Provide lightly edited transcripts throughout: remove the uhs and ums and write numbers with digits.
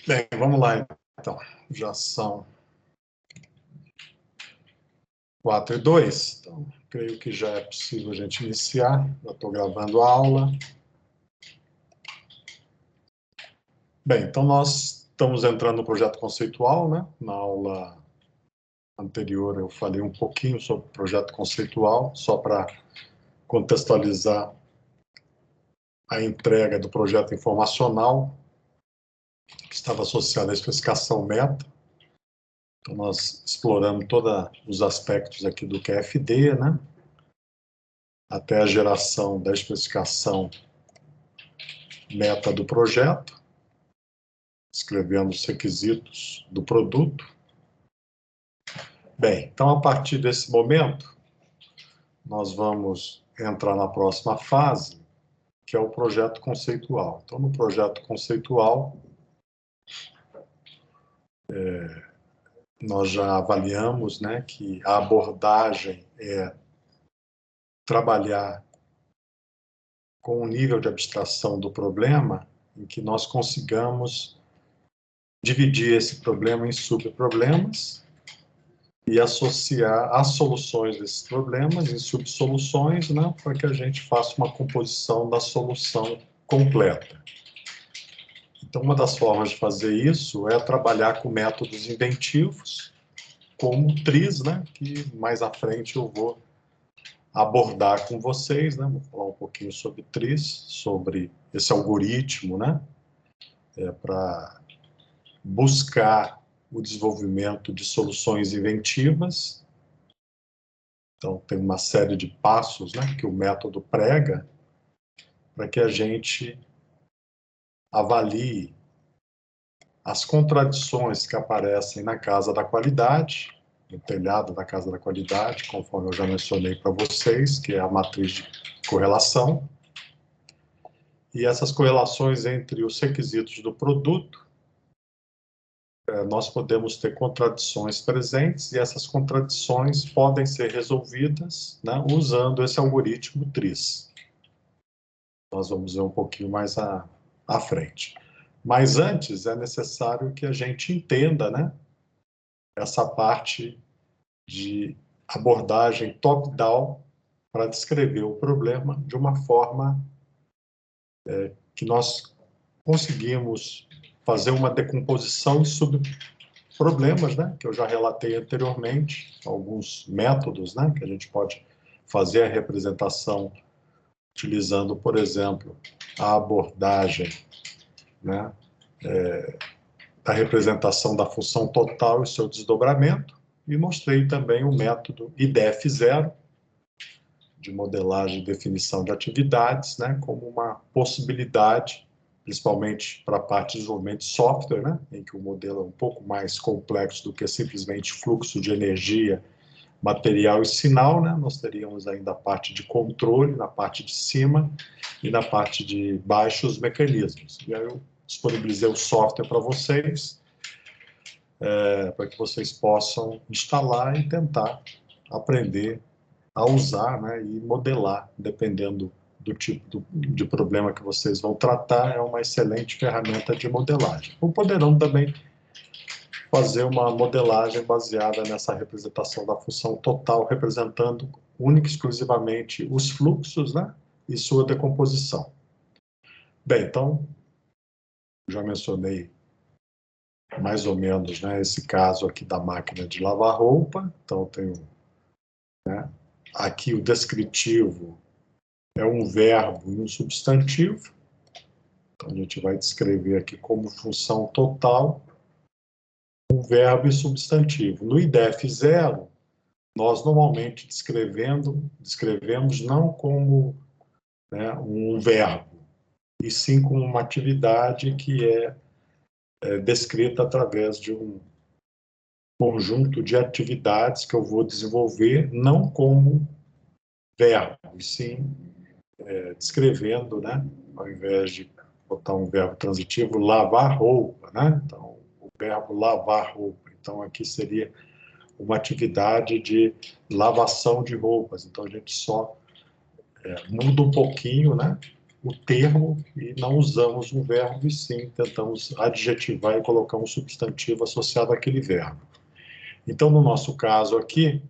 Bem, vamos lá então. Já são 4:02, então creio que já é possível a gente iniciar. Já estou gravando a aula. Bem, então nós estamos entrando no projeto conceitual, né? Na aula anterior eu falei um pouquinho sobre o projeto conceitual, só para contextualizar a entrega do projeto informacional, que estava associado à especificação meta. Então, nós exploramos todos os aspectos aqui do QFD, né? Até a geração da especificação meta do projeto, escrevendo os requisitos do produto. Bem, então, a partir desse momento, nós vamos entrar na próxima fase, que é o projeto conceitual. Então, no projeto conceitual, nós já avaliamos, né, que a abordagem é trabalhar com um nível de abstração do problema em que nós consigamos dividir esse problema em subproblemas e associar as soluções desses problemas em subsoluções, né, para que a gente faça uma composição da solução completa. Então, uma das formas de fazer isso é trabalhar com métodos inventivos, como o TRIZ, né, que mais à frente eu vou abordar com vocês, né, vou falar um pouquinho sobre TRIZ, sobre esse algoritmo, né, para buscar o desenvolvimento de soluções inventivas. Então, tem uma série de passos, né, que o método prega para que a gente avalie as contradições que aparecem na casa da qualidade, no telhado da casa da qualidade, conforme eu já mencionei para vocês, que é a matriz de correlação. E essas correlações entre os requisitos do produto, nós podemos ter contradições presentes, e essas contradições podem ser resolvidas, né, usando esse algoritmo TRIZ. Nós vamos ver um pouquinho mais à frente. Mas antes é necessário que a gente entenda, né, essa parte de abordagem top-down para descrever o problema de uma forma que nós conseguimos fazer uma decomposição de subproblemas, né, que eu já relatei anteriormente, alguns métodos, né, que a gente pode fazer a representação utilizando, por exemplo, a abordagem, né, da representação da função total e seu desdobramento, e mostrei também o método IDF0, de modelagem e definição de atividades, né, como uma possibilidade, principalmente para a parte de desenvolvimento de software, né, em que o modelo é um pouco mais complexo do que simplesmente fluxo de energia, material e sinal, né, nós teríamos ainda a parte de controle na parte de cima e na parte de baixo os mecanismos. E aí eu disponibilizei o software para vocês, para que vocês possam instalar e tentar aprender a usar, né, e modelar, dependendo do tipo de problema que vocês vão tratar, é uma excelente ferramenta de modelagem. Ou poderão também fazer uma modelagem baseada nessa representação da função total, representando única e exclusivamente os fluxos, né, e sua decomposição. Bem, então, já mencionei mais ou menos, né, esse caso aqui da máquina de lavar roupa. Então, tenho, né, aqui o descritivo é um verbo e um substantivo. Então, a gente vai descrever aqui como função total um verbo e substantivo. No IDF0, nós normalmente descrevemos não como, né, um verbo, e sim como uma atividade que é descrita através de um conjunto de atividades que eu vou desenvolver, não como verbo, e sim descrevendo, né, ao invés de botar um verbo transitivo, lavar roupa, né? Então, o verbo lavar roupa. Então, aqui seria uma atividade de lavação de roupas. Então, a gente só muda um pouquinho, né, o termo e não usamos um verbo, e sim tentamos adjetivar e colocar um substantivo associado àquele verbo. Então, no nosso caso aqui,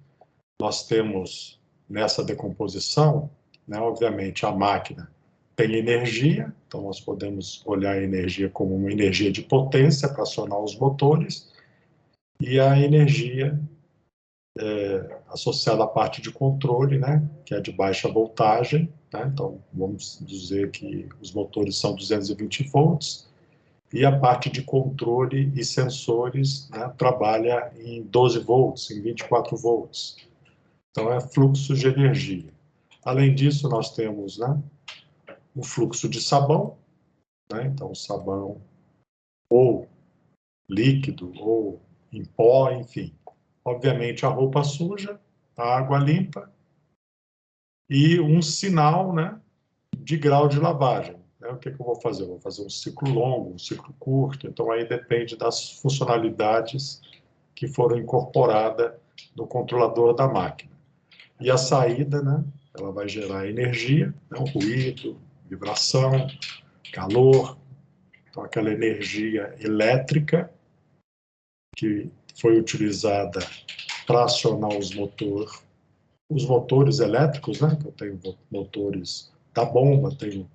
nós temos nessa decomposição, né, obviamente, a máquina tem energia, então nós podemos olhar a energia como uma energia de potência para acionar os motores, e a energia associada à parte de controle, né, que é de baixa voltagem, né, então vamos dizer que os motores são 220 volts, e a parte de controle e sensores, né, trabalha em 12 volts, em 24 volts. Então é fluxo de energia. Além disso, nós temos, né, o fluxo de sabão, né, então sabão ou líquido ou em pó, enfim. Obviamente a roupa suja, a água limpa, e um sinal, né, de grau de lavagem. Né? O que eu vou fazer? Eu vou fazer um ciclo longo, um ciclo curto, então aí depende das funcionalidades que foram incorporadas no controlador da máquina. E a saída, né, ela vai gerar energia, né, um ruído, vibração, calor, então aquela energia elétrica que foi utilizada para acionar os motores elétricos, né? Eu tenho motores da bomba, tenho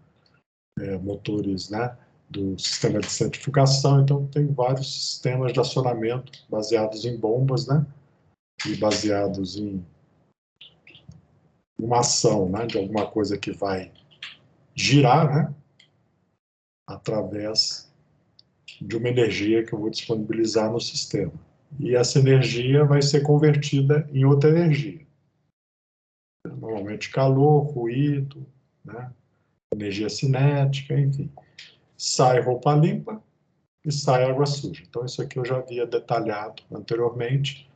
motores, né, do sistema de centrifugação, então tem vários sistemas de acionamento baseados em bombas, né, e baseados em uma ação, né, de alguma coisa que vai girar, né, através de uma energia que eu vou disponibilizar no sistema. E essa energia vai ser convertida em outra energia. Normalmente calor, ruído, né, energia cinética, enfim. Sai roupa limpa e sai água suja. Então, isso aqui eu já havia detalhado anteriormente,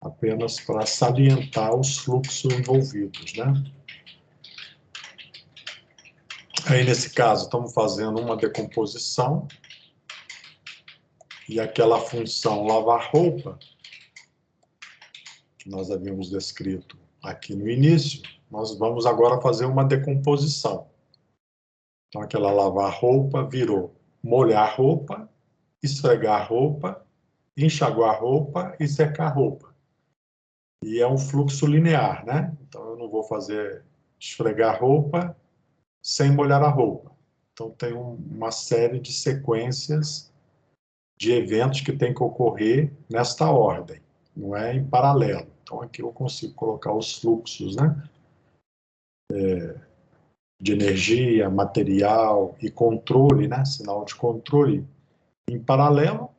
apenas para salientar os fluxos envolvidos, né? Aí, nesse caso, estamos fazendo uma decomposição e aquela função lavar roupa, que nós havíamos descrito aqui no início, nós vamos agora fazer uma decomposição. Então, aquela lavar roupa virou molhar roupa, esfregar roupa, enxaguar roupa e secar roupa. E é um fluxo linear, né? Então, eu não vou fazer esfregar roupa sem molhar a roupa. Então, tem uma série de sequências de eventos que tem que ocorrer nesta ordem, não é em paralelo. Então, aqui eu consigo colocar os fluxos, né? De energia, material e controle, né? Sinal de controle em paralelo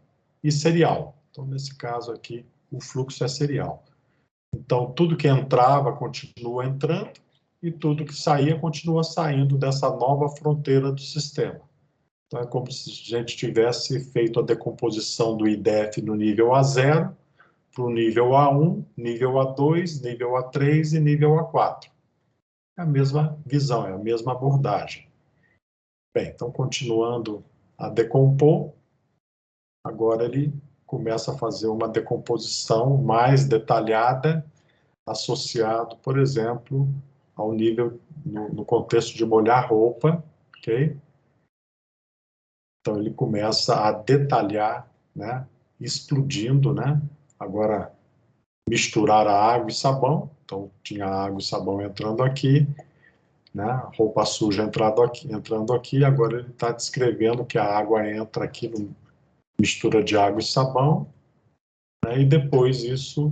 e serial. Então, nesse caso aqui, o fluxo é serial. Então, tudo que entrava continua entrando e tudo que saía continua saindo dessa nova fronteira do sistema. Então, é como se a gente tivesse feito a decomposição do IDEF no nível A0 para o nível A1, nível A2, nível A3 e nível A4. É a mesma visão, é a mesma abordagem. Bem, então, continuando a decompor, agora ele começa a fazer uma decomposição mais detalhada, associado, por exemplo, ao nível, no contexto de molhar roupa, ok? Então, ele começa a detalhar, né, explodindo, né? Agora, misturar a água e sabão, então tinha água e sabão entrando aqui, né? Roupa suja entrando aqui, agora ele está descrevendo que a água entra aqui no mistura de água e sabão, né? E depois isso,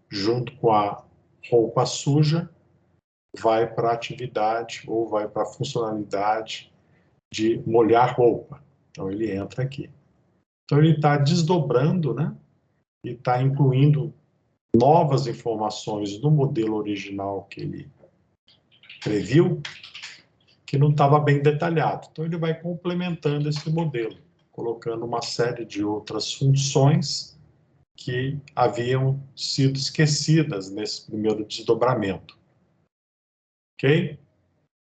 junto com a roupa suja, vai para a atividade ou vai para a funcionalidade de molhar roupa. Então, ele entra aqui. Então, ele está desdobrando, né? E está incluindo novas informações no modelo original que ele previu, que não estava bem detalhado. Então, ele vai complementando esse modelo, colocando uma série de outras funções que haviam sido esquecidas nesse primeiro desdobramento. Ok?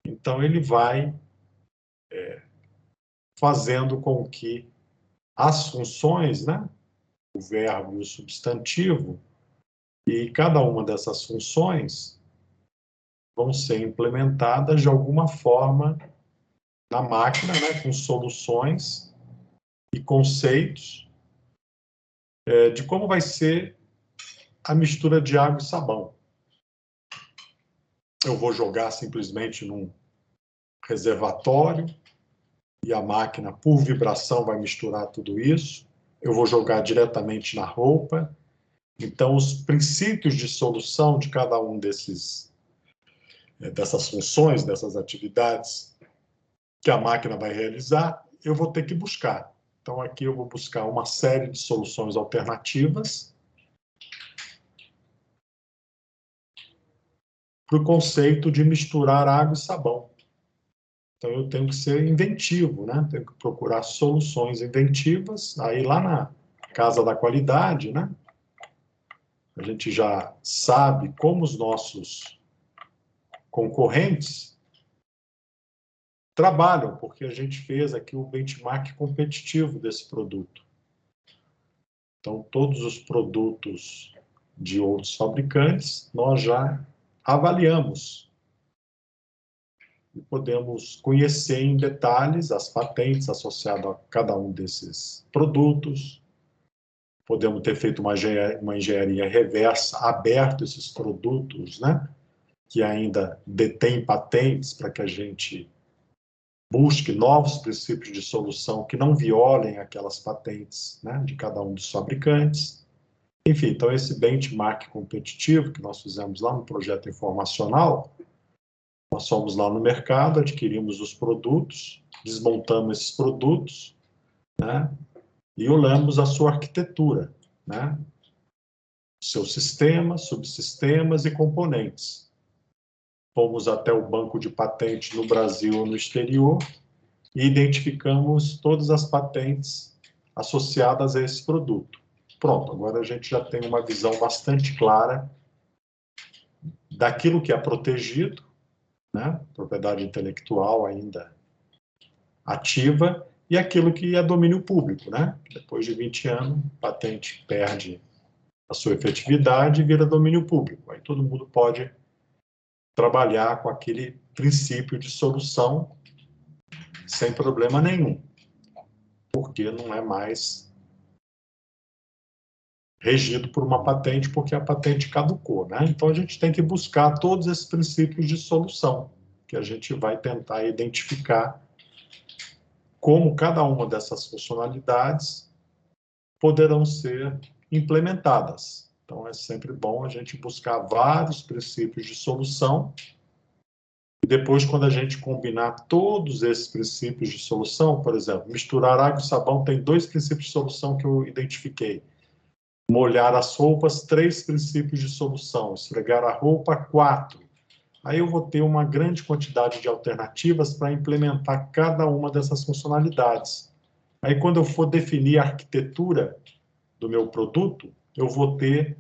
Então, ele vai fazendo com que as funções, né, o verbo e o substantivo, e cada uma dessas funções vão ser implementadas de alguma forma na máquina, né, com soluções e conceitos de como vai ser a mistura de água e sabão. Eu vou jogar simplesmente num reservatório e a máquina, por vibração, vai misturar tudo isso. Eu vou jogar diretamente na roupa. Então, os princípios de solução de cada um dessas funções, dessas atividades que a máquina vai realizar, eu vou ter que buscar. Então, aqui eu vou buscar uma série de soluções alternativas para o conceito de misturar água e sabão. Então, eu tenho que ser inventivo, né? Tenho que procurar soluções inventivas. Aí, lá na Casa da Qualidade, né? A gente já sabe como os nossos concorrentes trabalham, porque a gente fez aqui o benchmark competitivo desse produto. Então, todos os produtos de outros fabricantes, nós já avaliamos e podemos conhecer em detalhes as patentes associadas a cada um desses produtos. Podemos ter feito uma engenharia reversa, aberto esses produtos, né, que ainda detêm patentes, para que a gente busque novos princípios de solução que não violem aquelas patentes, né, de cada um dos fabricantes. Enfim, então esse benchmark competitivo que nós fizemos lá no projeto informacional, nós fomos lá no mercado, adquirimos os produtos, desmontamos esses produtos, né, e olhamos a sua arquitetura, né, seus sistemas, subsistemas e componentes. Fomos até o banco de patentes no Brasil ou no exterior e identificamos todas as patentes associadas a esse produto. Pronto, agora a gente já tem uma visão bastante clara daquilo que é protegido, né, propriedade intelectual ainda ativa, e aquilo que é domínio público, né? Depois de 20 anos, a patente perde a sua efetividade e vira domínio público. Aí todo mundo pode trabalhar com aquele princípio de solução sem problema nenhum, porque não é mais regido por uma patente, porque a patente caducou, né? Então a gente tem que buscar todos esses princípios de solução, que a gente vai tentar identificar como cada uma dessas funcionalidades poderão ser implementadas. Então é sempre bom a gente buscar vários princípios de solução. E depois, quando a gente combinar todos esses princípios de solução, por exemplo, misturar água e sabão, tem 2 princípios de solução que eu identifiquei. Molhar as roupas, 3 princípios de solução. Esfregar a roupa, 4. Aí eu vou ter uma grande quantidade de alternativas para implementar cada uma dessas funcionalidades. Aí, quando eu for definir a arquitetura do meu produto, eu vou ter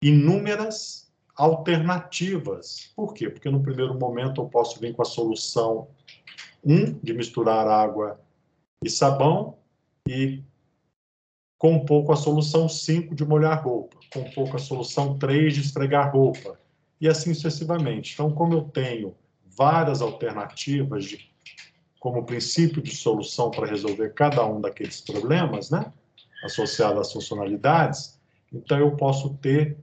inúmeras alternativas. Por quê? Porque no primeiro momento eu posso vir com a solução 1, de misturar água e sabão, e compor com a solução 5, de molhar roupa, compor com a solução 3, de esfregar roupa, e assim sucessivamente. Então, como eu tenho várias alternativas como princípio de solução para resolver cada um daqueles problemas, né, associado às funcionalidades, então eu posso ter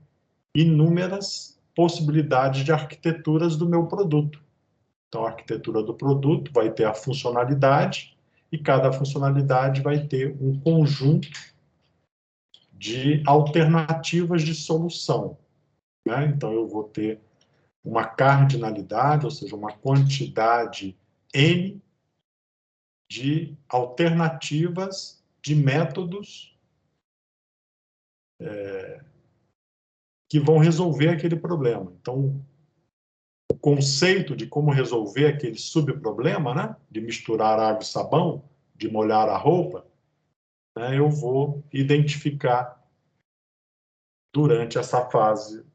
inúmeras possibilidades de arquiteturas do meu produto. Então, a arquitetura do produto vai ter a funcionalidade, e cada funcionalidade vai ter um conjunto de alternativas de solução, né? Então, eu vou ter uma cardinalidade, ou seja, uma quantidade N de alternativas, de métodos que vão resolver aquele problema. Então, o conceito de como resolver aquele subproblema, né, de misturar água e sabão, de molhar a roupa, né, eu vou identificar durante essa fase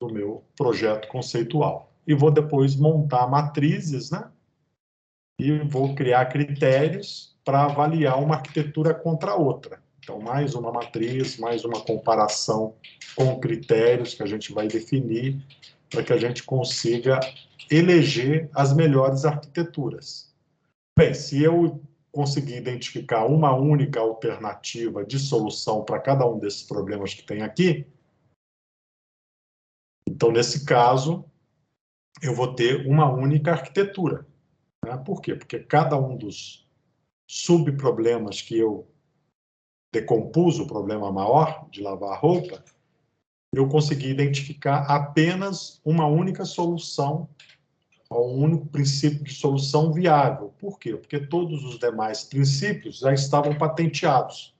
do meu projeto conceitual. E vou depois montar matrizes, né, e vou criar critérios para avaliar uma arquitetura contra a outra. Então, mais uma matriz, mais uma comparação com critérios que a gente vai definir para que a gente consiga eleger as melhores arquiteturas. Bem, se eu conseguir identificar uma única alternativa de solução para cada um desses problemas que tem aqui, então, nesse caso, eu vou ter uma única arquitetura. Né? Por quê? Porque cada um dos subproblemas que eu decompus, o problema maior de lavar a roupa, eu consegui identificar apenas uma única solução, um único princípio de solução viável. Por quê? Porque todos os demais princípios já estavam patenteados.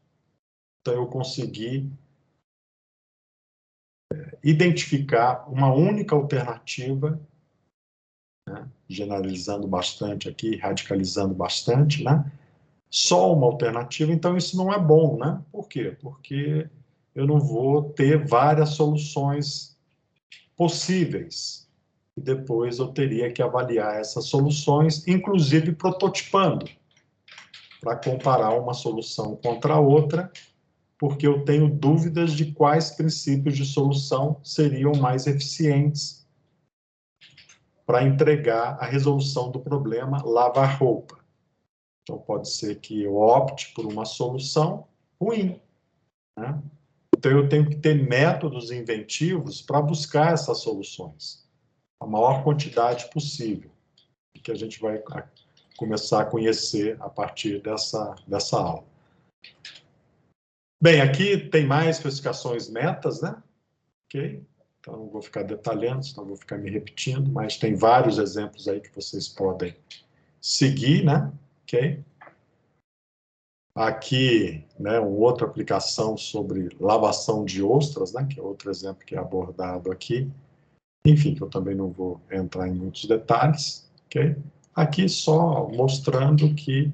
Então, eu consegui identificar uma única alternativa, né? Generalizando bastante aqui, radicalizando bastante, né? Só uma alternativa, então isso não é bom, né? Por quê? Porque eu não vou ter várias soluções possíveis. E depois eu teria que avaliar essas soluções, inclusive prototipando, para comparar uma solução contra a outra, porque eu tenho dúvidas de quais princípios de solução seriam mais eficientes para entregar a resolução do problema lavar roupa. Então, pode ser que eu opte por uma solução ruim, né? Então, eu tenho que ter métodos inventivos para buscar essas soluções, a maior quantidade possível, que a gente vai começar a conhecer a partir dessa aula. Bem, aqui tem mais especificações metas, né? Ok? Então, não vou ficar detalhando, senão vou ficar me repetindo, mas tem vários exemplos aí que vocês podem seguir, né? Ok? Aqui, né, uma outra aplicação sobre lavação de ostras, né, que é outro exemplo que é abordado aqui. Enfim, que eu também não vou entrar em muitos detalhes, ok? Aqui só mostrando que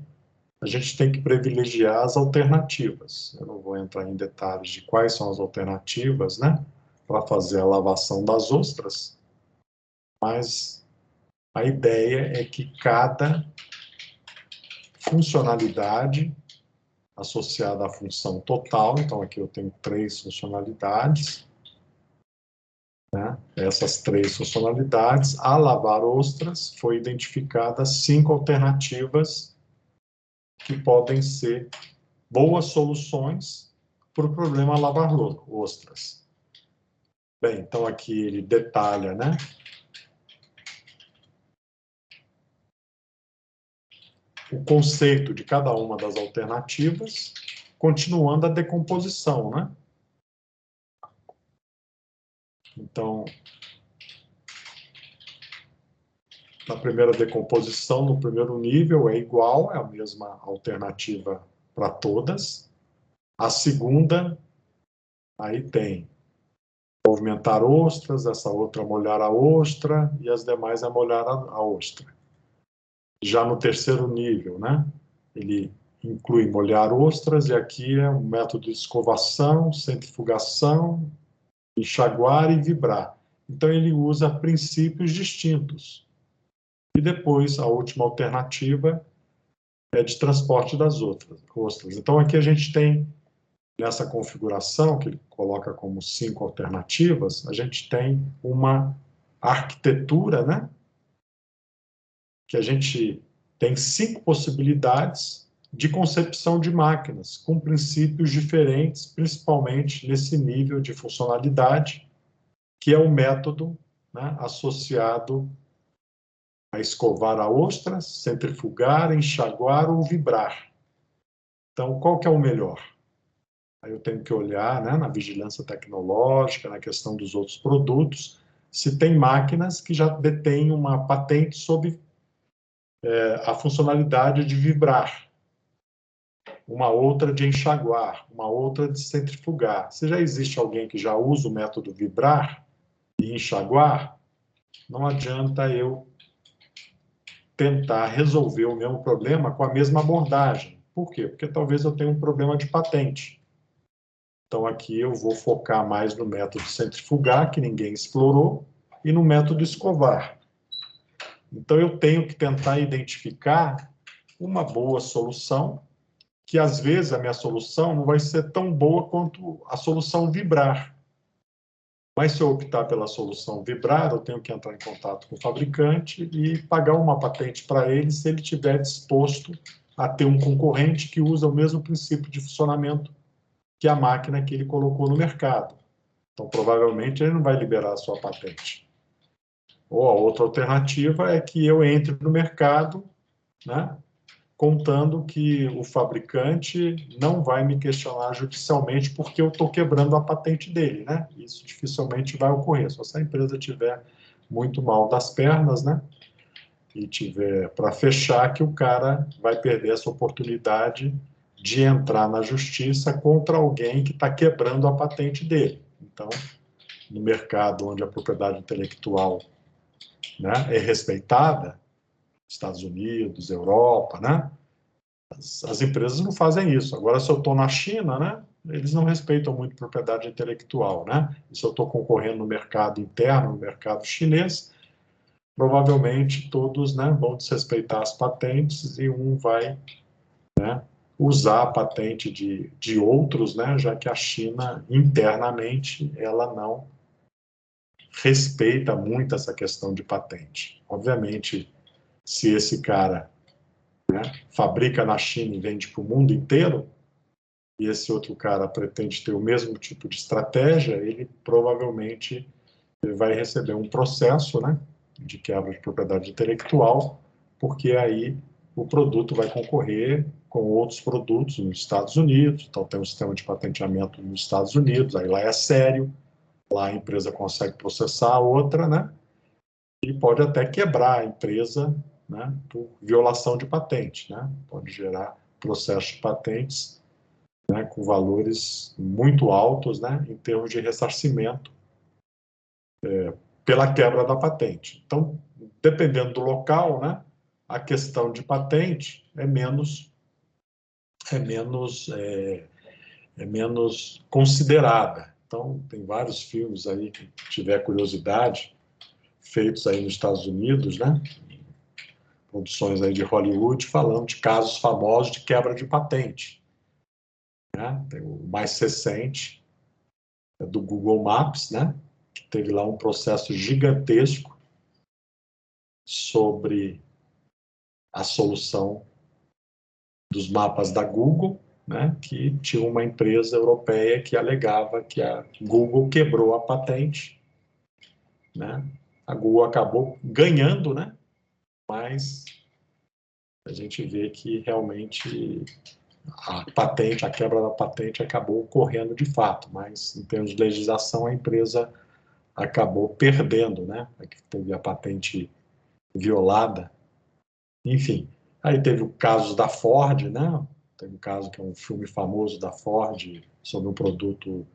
a gente tem que privilegiar as alternativas. Eu não vou entrar em detalhes de quais são as alternativas, né, para fazer a lavação das ostras, mas a ideia é que cada funcionalidade associada à função total, então aqui eu tenho 3 funcionalidades, né? Essas 3 funcionalidades, a lavar ostras, foi identificadas 5 alternativas que podem ser boas soluções para o problema lavar ostras. Bem, então aqui ele detalha, né? O conceito de cada uma das alternativas, continuando a decomposição, né? Então, na primeira decomposição, no primeiro nível, é igual, é a mesma alternativa para todas. A segunda, aí tem movimentar ostras, essa outra molhar a ostra, e as demais é molhar a ostra. Já no terceiro nível, né? Ele inclui molhar ostras, e aqui é um método de escovação, centrifugação, enxaguar e vibrar. Então, ele usa princípios distintos. E depois, a última alternativa é de transporte das ostras. Então, aqui a gente tem, nessa configuração, que ele coloca como 5 alternativas, a gente tem uma arquitetura, né? Que a gente tem 5 possibilidades de concepção de máquinas, com princípios diferentes, principalmente nesse nível de funcionalidade, que é o método, né, associado a escovar a ostra, centrifugar, enxaguar ou vibrar. Então, qual que é o melhor? Aí eu tenho que olhar, né, na vigilância tecnológica, na questão dos outros produtos, se tem máquinas que já detêm uma patente sobre a funcionalidade de vibrar, uma outra de enxaguar, uma outra de centrifugar. Se já existe alguém que já usa o método vibrar e enxaguar, não adianta eu tentar resolver o mesmo problema com a mesma abordagem. Por quê? Porque talvez eu tenha um problema de patente. Então, aqui eu vou focar mais no método centrifugar, que ninguém explorou, e no método escovar. Então, eu tenho que tentar identificar uma boa solução, que às vezes a minha solução não vai ser tão boa quanto a solução vibrar. Mas se eu optar pela solução vibrar, eu tenho que entrar em contato com o fabricante e pagar uma patente para ele se ele estiver disposto a ter um concorrente que usa o mesmo princípio de funcionamento que a máquina que ele colocou no mercado. Então, provavelmente, ele não vai liberar a sua patente. Ou a outra alternativa é que eu entre no mercado, né, contando que o fabricante não vai me questionar judicialmente porque eu estou quebrando a patente dele, né? Isso dificilmente vai ocorrer, só se a empresa tiver muito mal das pernas, né? E tiver para fechar, que o cara vai perder essa oportunidade de entrar na justiça contra alguém que está quebrando a patente dele. Então, no mercado onde a propriedade intelectual, né, é respeitada, Estados Unidos, Europa, né? As empresas não fazem isso. Agora, se eu estou na China, né, eles não respeitam muito propriedade intelectual, né? E se eu estou concorrendo no mercado interno, no mercado chinês, provavelmente todos, né, vão desrespeitar as patentes e um vai, né, usar a patente de outros, né, já que a China internamente ela não respeita muito essa questão de patente. Obviamente, se esse cara, né, fabrica na China e vende para o mundo inteiro, e esse outro cara pretende ter o mesmo tipo de estratégia, ele provavelmente vai receber um processo, né, de quebra de propriedade intelectual, porque aí o produto vai concorrer com outros produtos nos Estados Unidos, então tem um sistema de patenteamento nos Estados Unidos, aí lá é sério, lá a empresa consegue processar a outra, né, e pode até quebrar a empresa, né, por violação de patente, né, pode gerar processo de patentes, né, com valores muito altos, né, em termos de ressarcimento pela quebra da patente. Então, dependendo do local, né, a questão de patente é menos, é menos considerada. Então, tem vários filmes aí, que tiver curiosidade, feitos aí nos Estados Unidos, né, produções aí de Hollywood, falando de casos famosos de quebra de patente. Né? Tem o mais recente, é do Google Maps, né, que teve lá um processo gigantesco sobre a solução dos mapas da Google, né, que tinha uma empresa europeia que alegava que a Google quebrou a patente, né? A Google acabou ganhando, né? Mas a gente vê que realmente a patente, a quebra da patente acabou ocorrendo de fato, mas em termos de legislação a empresa acabou perdendo, né? Teve a patente violada, enfim. Aí teve o caso da Ford, né? Tem um caso que é um filme famoso da Ford, sobre um produto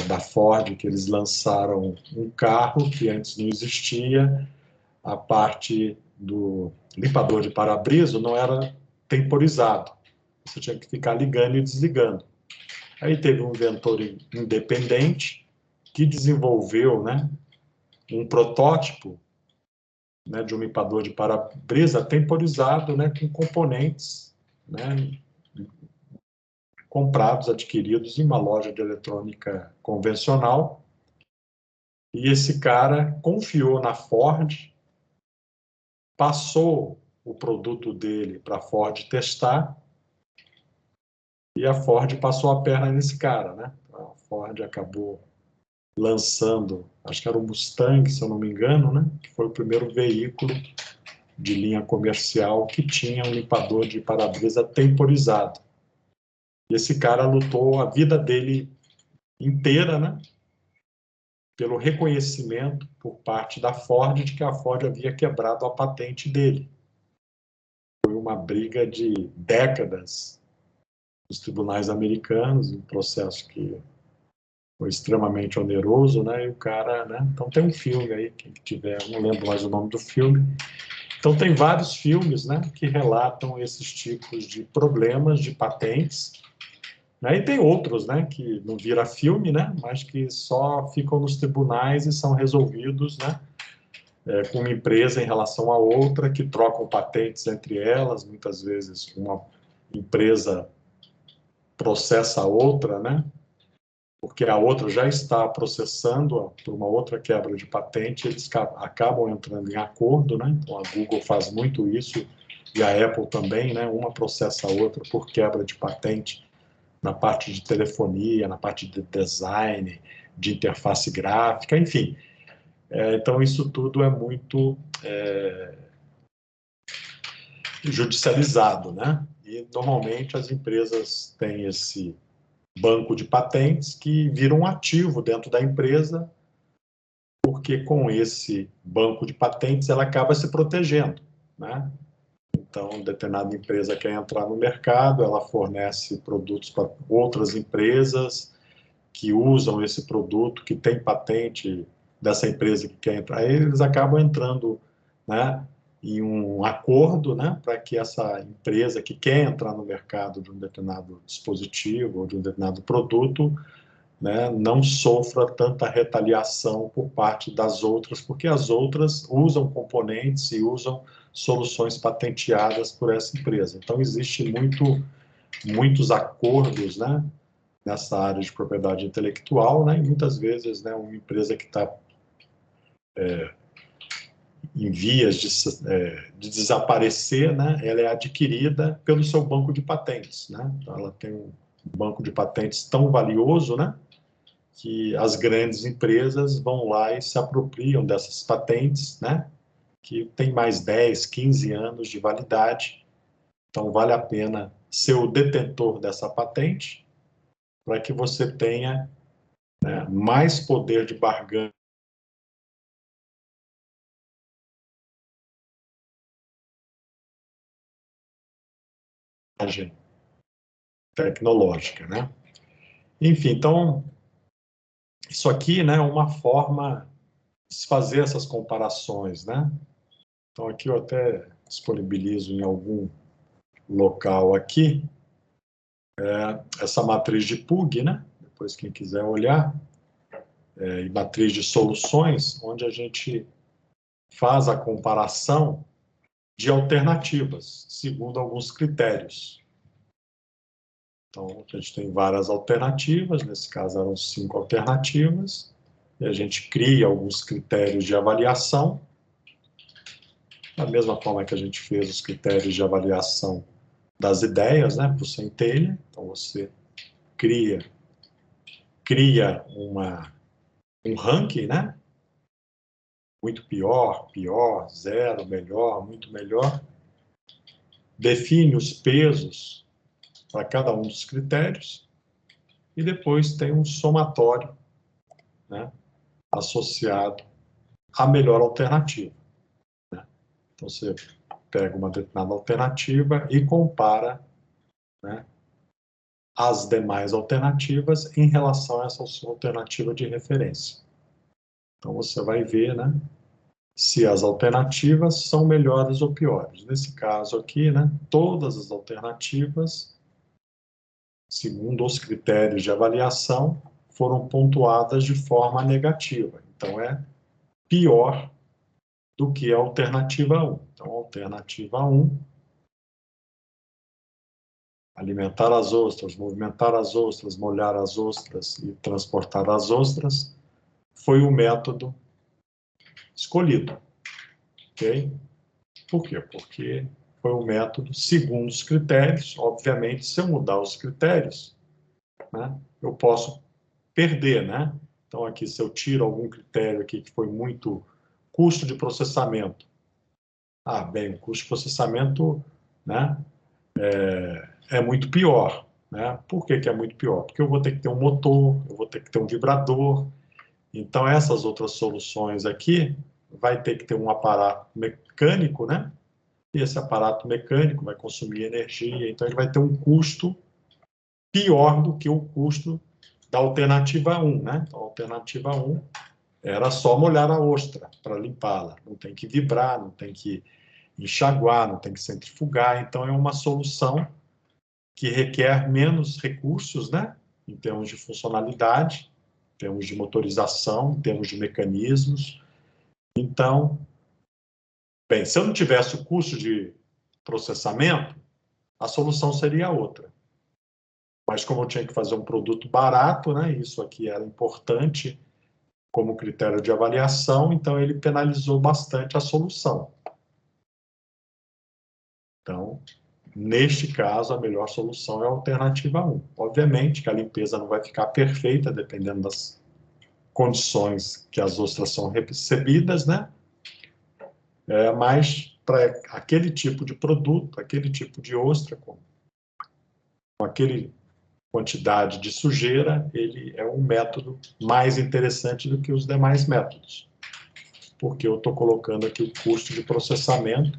da Ford, que eles lançaram um carro que antes não existia, a parte do limpador de para-brisa não era temporizado, você tinha que ficar ligando e desligando. Aí teve um inventor independente que desenvolveu, né, um protótipo, né, de um limpador de para-brisa temporizado, né, com componentes, né, comprados, adquiridos em uma loja de eletrônica convencional. E esse cara confiou na Ford, passou o produto dele para a Ford testar, e a Ford passou a perna nesse cara, né? A Ford acabou lançando, acho que era o Mustang, se eu não me engano, né? Que foi o primeiro veículo de linha comercial que tinha um limpador de para-brisa temporizado. E esse cara lutou a vida dele inteira, né, pelo reconhecimento por parte da Ford de que a Ford havia quebrado a patente dele. Foi uma briga de décadas nos tribunais americanos, um processo que foi extremamente oneroso, né? E o cara, né? Então tem um filme aí, quem tiver, não lembro mais o nome do filme. Então tem vários filmes, né, que relatam esses tipos de problemas de patentes. Né? E tem outros, né, que não vira filme, né, mas que só ficam nos tribunais e são resolvidos, né, com uma empresa em relação a outra, que trocam patentes entre elas, muitas vezes uma empresa processa a outra, né, porque a outra já está processando por uma outra quebra de patente, eles acabam entrando em acordo, né? Então, a Google faz muito isso, e a Apple também, né? Uma processa a outra por quebra de patente na parte de telefonia, na parte de design, de interface gráfica, enfim. Então, isso tudo é muito judicializado, né? E, normalmente, as empresas têm esse banco de patentes que vira um ativo dentro da empresa, porque com esse banco de patentes ela acaba se protegendo, né? Então, determinada empresa quer entrar no mercado, ela fornece produtos para outras empresas que usam esse produto, que tem patente dessa empresa que quer entrar, aí eles acabam entrando, né, em um acordo, né, para que essa empresa que quer entrar no mercado de um determinado dispositivo ou de um determinado produto, né, não sofra tanta retaliação por parte das outras, porque as outras usam componentes e usam soluções patenteadas por essa empresa. Então, existe muitos acordos, né, nessa área de propriedade intelectual, né, e muitas vezes, né, uma empresa que está em vias de desaparecer, né, ela é adquirida pelo seu banco de patentes, né, então, ela tem um banco de patentes tão valioso, né, que as grandes empresas vão lá e se apropriam dessas patentes, né, que tem mais 10, 15 anos de validade. Então, vale a pena ser o detentor dessa patente para que você tenha, né, mais poder de barganha tecnológica, né? Enfim, então, isso aqui, né, é uma forma de fazer essas comparações, né? Então, aqui eu até disponibilizo em algum local aqui, essa matriz de Pug, né? Depois quem quiser olhar, e matriz de soluções, onde a gente faz a comparação de alternativas, segundo alguns critérios. Então, a gente tem várias alternativas, nesse caso eram 5 alternativas, e a gente cria alguns critérios de avaliação, da mesma forma que a gente fez os critérios de avaliação das ideias, né, para o Centennial. Então, você cria um ranking, né, muito pior, pior, zero, melhor, muito melhor, define os pesos para cada um dos critérios, e depois tem um somatório, né, associado à melhor alternativa. Né? Então, você pega uma determinada alternativa e compara, né, as demais alternativas em relação a essa sua alternativa de referência. Então, você vai ver, né, se as alternativas são melhores ou piores. Nesse caso aqui, né, todas as alternativas, segundo os critérios de avaliação, foram pontuadas de forma negativa. Então, é pior do que a alternativa 1. Então, a alternativa 1, alimentar as ostras, movimentar as ostras, molhar as ostras e transportar as ostras, foi o método escolhido. Ok? Por quê? Porque foi o método segundo os critérios. Obviamente, se eu mudar os critérios, né, eu posso perder, né? Então, aqui, se eu tiro algum critério aqui que foi muito custo de processamento. Ah, bem, o custo de processamento, né, é muito pior. Né? Por que é muito pior? Porque eu vou ter que ter um motor, eu vou ter que ter um vibrador. Então, essas outras soluções aqui vai ter que ter um aparato mecânico, né? E esse aparato mecânico vai consumir energia, então ele vai ter um custo pior do que o custo da alternativa 1, né? Então, a alternativa 1 era só molhar a ostra para limpá-la, não tem que vibrar, não tem que enxaguar, não tem que centrifugar, então é uma solução que requer menos recursos, né? Em termos de funcionalidade, em termos de motorização, em termos de mecanismos. Então, bem, se eu não tivesse o custo de processamento, a solução seria outra. Mas como eu tinha que fazer um produto barato, né, isso aqui era importante como critério de avaliação, então ele penalizou bastante a solução. Então, neste caso, a melhor solução é a alternativa 1. Obviamente que a limpeza não vai ficar perfeita, dependendo das condições que as ostras são recebidas, né? Mas para aquele tipo de produto, aquele tipo de ostra, com aquele quantidade de sujeira, ele é um método mais interessante do que os demais métodos, porque eu estou colocando aqui o custo de processamento,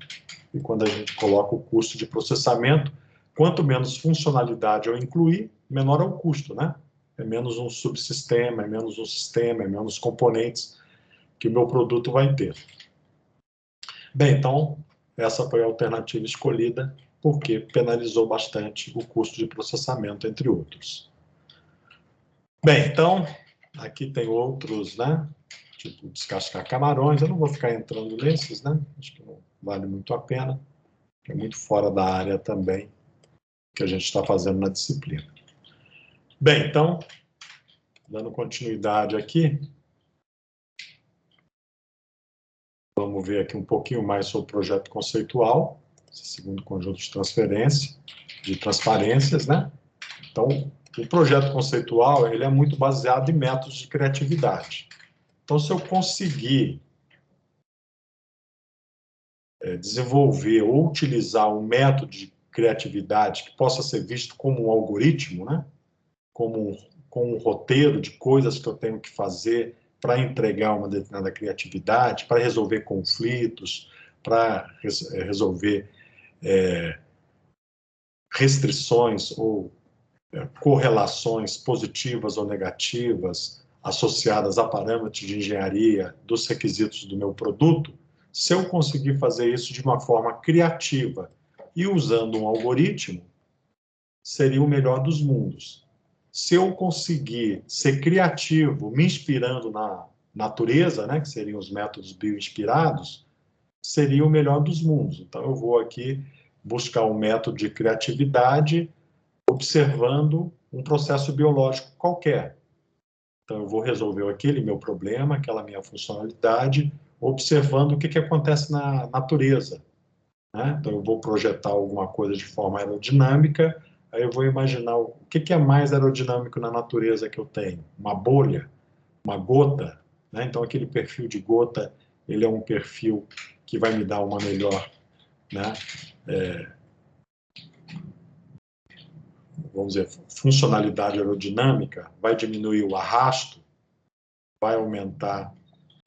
e quando a gente coloca o custo de processamento, quanto menos funcionalidade eu incluir, menor é o custo, né? É menos um subsistema, é menos um sistema, é menos componentes que o meu produto vai ter. Bem, então, essa foi a alternativa escolhida, porque penalizou bastante o custo de processamento, entre outros. Bem, então, aqui tem outros, né? Tipo, descascar camarões. Eu não vou ficar entrando nesses, né? Acho que não vale muito a pena, que é muito fora da área também que a gente está fazendo na disciplina. Bem, então, dando continuidade aqui, vamos ver aqui um pouquinho mais sobre o projeto conceitual, esse segundo conjunto de transparências, né? Então, o projeto conceitual, ele é muito baseado em métodos de criatividade. Então, se eu conseguir desenvolver ou utilizar um método de criatividade que possa ser visto como um algoritmo, né? Com um roteiro de coisas que eu tenho que fazer para entregar uma determinada criatividade, para resolver conflitos, para resolver restrições ou correlações positivas ou negativas associadas a parâmetros de engenharia dos requisitos do meu produto, se eu conseguir fazer isso de uma forma criativa e usando um algoritmo, seria o melhor dos mundos. Se eu conseguir ser criativo, me inspirando na natureza, né, que seriam os métodos bioinspirados, seria o melhor dos mundos. Então, eu vou aqui buscar um método de criatividade observando um processo biológico qualquer. Então, eu vou resolver aquele meu problema, aquela minha funcionalidade, observando o que acontece na natureza, né? Então, eu vou projetar alguma coisa de forma aerodinâmica, aí eu vou imaginar o que é mais aerodinâmico na natureza que eu tenho. Uma bolha, uma gota, né? Então, aquele perfil de gota, ele é um perfil que vai me dar uma melhor, né? Vamos dizer, funcionalidade aerodinâmica, vai diminuir o arrasto, vai aumentar,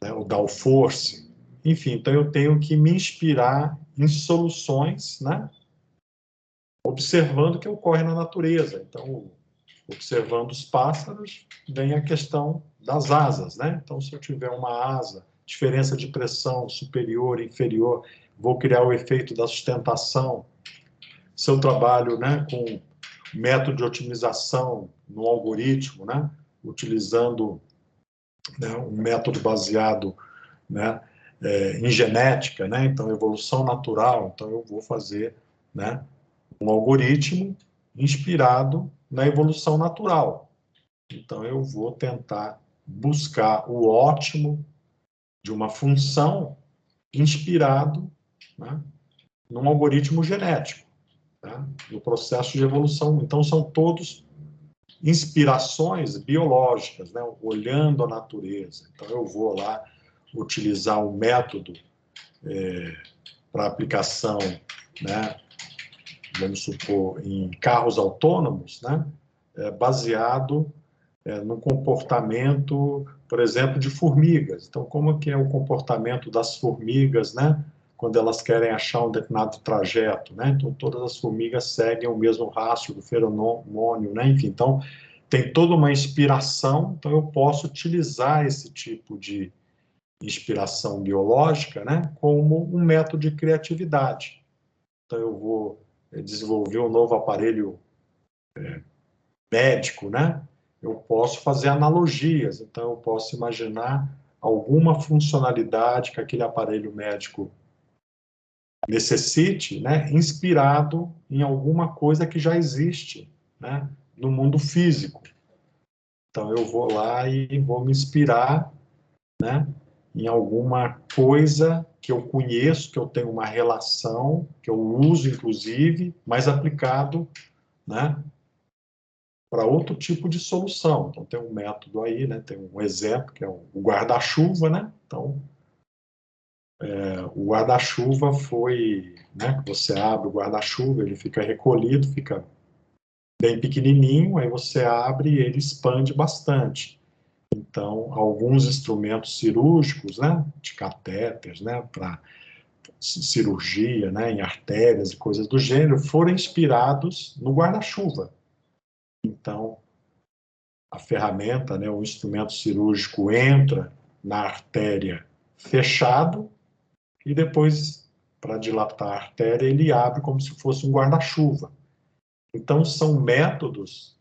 né, o downforce. Enfim, então eu tenho que me inspirar em soluções, né, observando o que ocorre na natureza. Então, observando os pássaros, vem a questão das asas, né? Então, se eu tiver uma asa, diferença de pressão superior e inferior, vou criar o efeito da sustentação. Se eu trabalho, né, com método de otimização no algoritmo, né, utilizando, né, um método baseado, né, em genética, né, então evolução natural, então eu vou fazer, né, um algoritmo inspirado na evolução natural. Então eu vou tentar buscar o ótimo de uma função inspirado, né, num algoritmo genético, tá, no processo de evolução. Então são todos inspirações biológicas, né, olhando a natureza. Então eu vou lá utilizar um método para aplicação, né, vamos supor, em carros autônomos, né, baseado no comportamento, por exemplo, de formigas. Então, como que é o comportamento das formigas, né, quando elas querem achar um determinado trajeto, né? Então, todas as formigas seguem o mesmo rastro do feromônio, né? Enfim, então, tem toda uma inspiração, então eu posso utilizar esse tipo de inspiração biológica, né, como um método de criatividade. Então, eu vou desenvolver um novo aparelho médico, né? Eu posso fazer analogias, então eu posso imaginar alguma funcionalidade que aquele aparelho médico necessite, né, inspirado em alguma coisa que já existe, né, no mundo físico. Então, eu vou lá e vou me inspirar, né, em alguma coisa que eu conheço, que eu tenho uma relação, que eu uso, inclusive, mas aplicado, né, para outro tipo de solução. Então, tem um método aí, né, tem um exemplo, que é o guarda-chuva, né? Então, o guarda-chuva foi, né, você abre o guarda-chuva, ele fica recolhido, fica bem pequenininho, aí você abre e ele expande bastante. Então, alguns instrumentos cirúrgicos, né, de catéteres, né, para cirurgia, né, em artérias e coisas do gênero, foram inspirados no guarda-chuva. Então, a ferramenta, né, o instrumento cirúrgico entra na artéria fechado e depois, para dilatar a artéria, ele abre como se fosse um guarda-chuva. Então, são métodos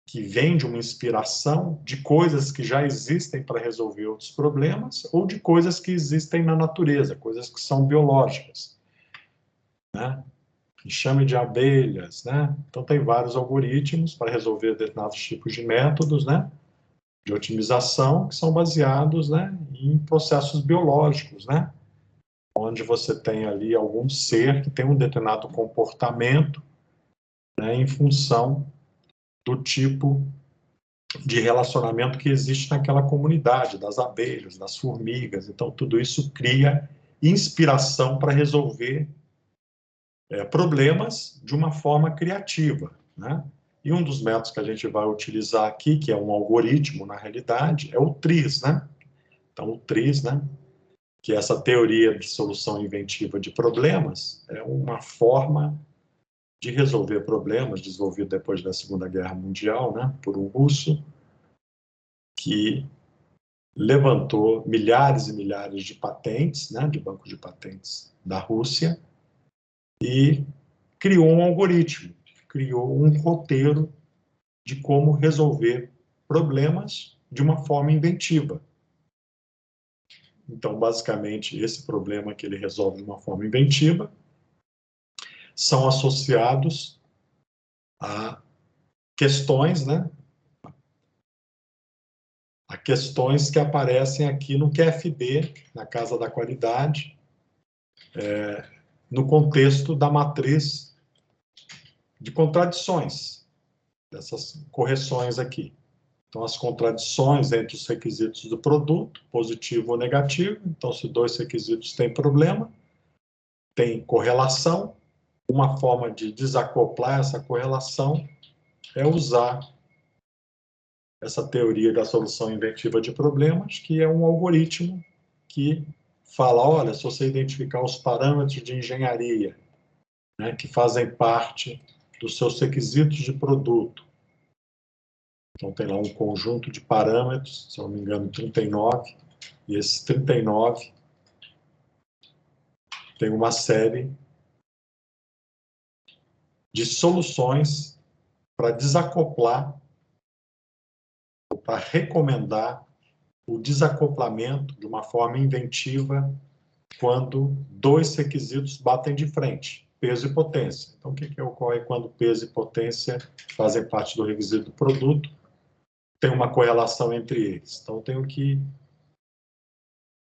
que vêm de uma inspiração de coisas que já existem para resolver outros problemas ou de coisas que existem na natureza, coisas que são biológicas, né? Enxame de abelhas, né? Então, tem vários algoritmos para resolver determinados tipos de métodos, né, de otimização que são baseados, né, em processos biológicos, né, onde você tem ali algum ser que tem um determinado comportamento, né, em função do tipo de relacionamento que existe naquela comunidade, das abelhas, das formigas. Então, tudo isso cria inspiração para resolver problemas de uma forma criativa, né? E um dos métodos que a gente vai utilizar aqui, que é um algoritmo, na realidade, é o TRIZ, né? Então, o TRIZ, né, que é essa teoria de solução inventiva de problemas, é uma forma de resolver problemas desenvolvido depois da Segunda Guerra Mundial, né, por um russo, que levantou milhares e milhares de patentes, né, de bancos de patentes da Rússia, e criou um algoritmo, criou um roteiro de como resolver problemas de uma forma inventiva. Então, basicamente, esse problema que ele resolve de uma forma inventiva são associados a questões, né, a questões que aparecem aqui no QFD, na Casa da Qualidade, no contexto da matriz de contradições, dessas correções aqui. Então, as contradições entre os requisitos do produto, positivo ou negativo. Então, se dois requisitos têm problema, tem correlação. Uma forma de desacoplar essa correlação é usar essa teoria da solução inventiva de problemas, que é um algoritmo que fala, olha, se você identificar os parâmetros de engenharia, né, que fazem parte dos seus requisitos de produto. Então, tem lá um conjunto de parâmetros, se eu não me engano, 39, e esses 39 tem uma série de soluções para desacoplar, para recomendar o desacoplamento de uma forma inventiva quando dois requisitos batem de frente, peso e potência. Então, o que ocorre quando peso e potência fazem parte do requisito do produto? Tem uma correlação entre eles. Então, eu tenho que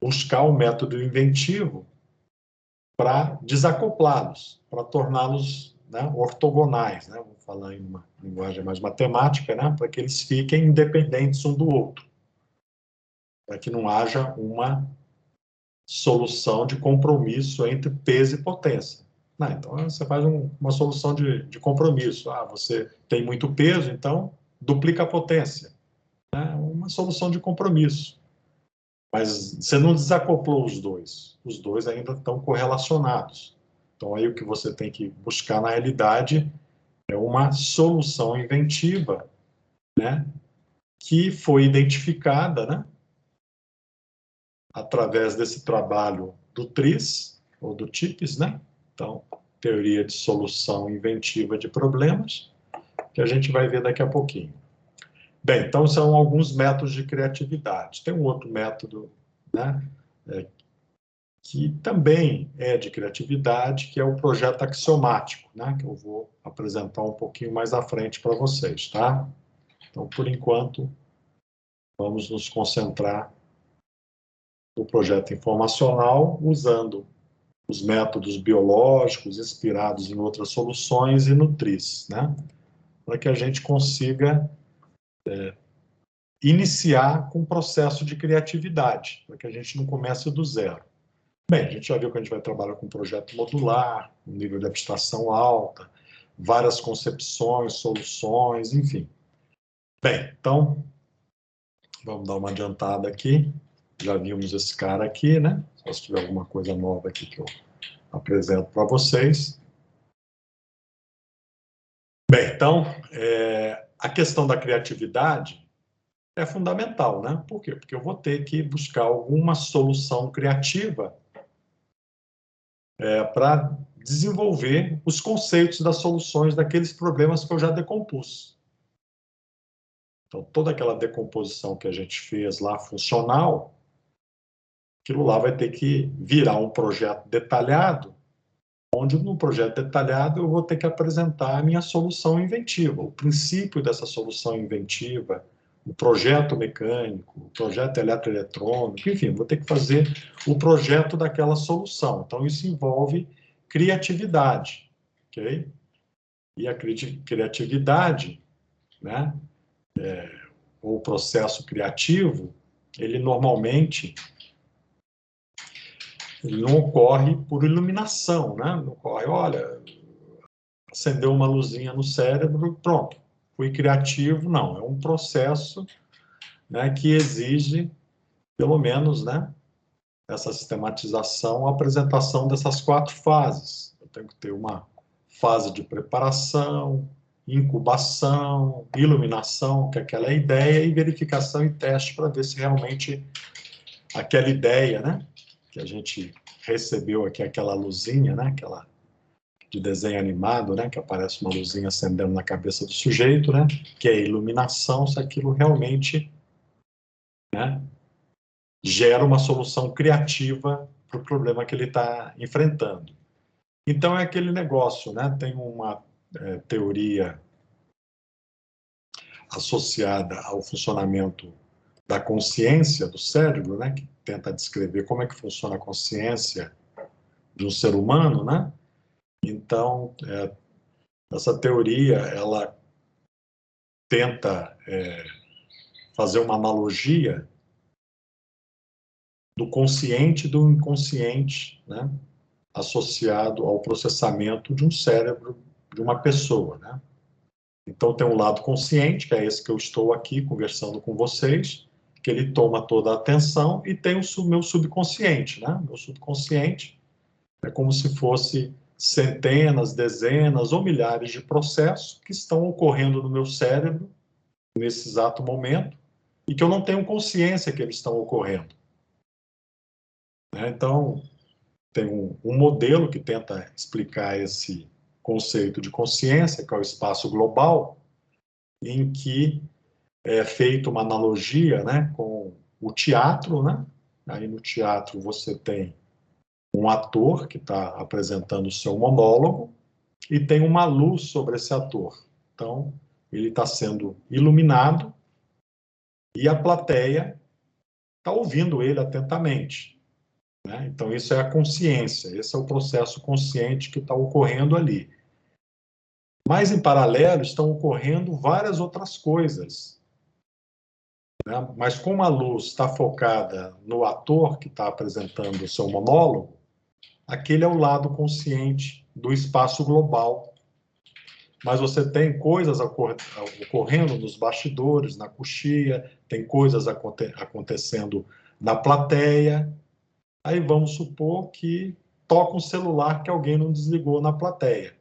buscar um método inventivo para desacoplá-los, para torná-los, né, ortogonais, né? Vamos falar em uma linguagem mais matemática, né, para que eles fiquem independentes um do outro, para que não haja uma solução de compromisso entre peso e potência. Não, então, você faz uma solução de compromisso. Ah, você tem muito peso, então duplica a potência. É uma solução de compromisso. Mas você não desacoplou os dois. Os dois ainda estão correlacionados. Então, aí o que você tem que buscar na realidade é uma solução inventiva, né, que foi identificada, né, através desse trabalho do TRIZ, ou do TIPS, né? Então, teoria de solução inventiva de problemas, que a gente vai ver daqui a pouquinho. Bem, então são alguns métodos de criatividade. Tem um outro método, né, que também é de criatividade, que é o projeto axiomático, né? Que eu vou apresentar um pouquinho mais à frente para vocês, tá? Então, por enquanto, vamos nos concentrar no projeto informacional, usando os métodos biológicos inspirados em outras soluções e no TRIZ, né? Para que a gente consiga iniciar com um processo de criatividade, para que a gente não comece do zero. Bem, a gente já viu que a gente vai trabalhar com um projeto modular, um nível de abstração alta, várias concepções, soluções, enfim. Bem, então, vamos dar uma adiantada aqui. Já vimos esse cara aqui, né? Só se tiver alguma coisa nova aqui que eu apresento para vocês. Bem, então, a questão da criatividade é fundamental, né? Por quê? Porque eu vou ter que buscar alguma solução criativa para desenvolver os conceitos das soluções daqueles problemas que eu já decompus. Então, toda aquela decomposição que a gente fez lá, funcional, aquilo lá vai ter que virar um projeto detalhado, onde no projeto detalhado eu vou ter que apresentar a minha solução inventiva, o princípio dessa solução inventiva, o projeto mecânico, o projeto eletroeletrônico, enfim, vou ter que fazer o projeto daquela solução. Então, isso envolve criatividade, ok? E a criatividade, né, ou o processo criativo, ele normalmente não ocorre por iluminação, né? Não ocorre, olha, acendeu uma luzinha no cérebro, pronto, fui criativo. Não, é um processo, né, que exige, pelo menos, né, essa sistematização, a apresentação dessas 4 fases. Eu tenho que ter uma fase de preparação, incubação, iluminação, que é aquela ideia, e verificação e teste para ver se realmente aquela ideia, né, que a gente recebeu aqui, aquela luzinha, né, aquela de desenho animado, né, que aparece uma luzinha acendendo na cabeça do sujeito, né, que é a iluminação, se aquilo realmente, né, gera uma solução criativa para o problema que ele está enfrentando. Então, é aquele negócio, né, tem uma teoria associada ao funcionamento da consciência do cérebro, né, que tenta descrever como é que funciona a consciência de um ser humano, né? Então, essa teoria, ela tenta fazer uma analogia do consciente e do inconsciente, né, associado ao processamento de um cérebro de uma pessoa, né? Então, tem um lado consciente, que é esse que eu estou aqui conversando com vocês, que ele toma toda a atenção, e tem o meu subconsciente, né? Meu subconsciente é como se fosse centenas, dezenas ou milhares de processos que estão ocorrendo no meu cérebro nesse exato momento e que eu não tenho consciência que eles estão ocorrendo. Então, tem um modelo que tenta explicar esse conceito de consciência, que é o espaço global, em que é feita uma analogia, né, com o teatro, né? Aí no teatro você tem um ator que está apresentando o seu monólogo e tem uma luz sobre esse ator. Então, ele está sendo iluminado e a plateia está ouvindo ele atentamente, né? Então, isso é a consciência, esse é o processo consciente que está ocorrendo ali. Mas, em paralelo, estão ocorrendo várias outras coisas, né? Mas como a luz está focada no ator que está apresentando o seu monólogo, aquele é o lado consciente do espaço global. Mas você tem coisas ocorrendo nos bastidores, na coxia, tem coisas acontecendo na plateia. Aí vamos supor que toca um celular que alguém não desligou na plateia.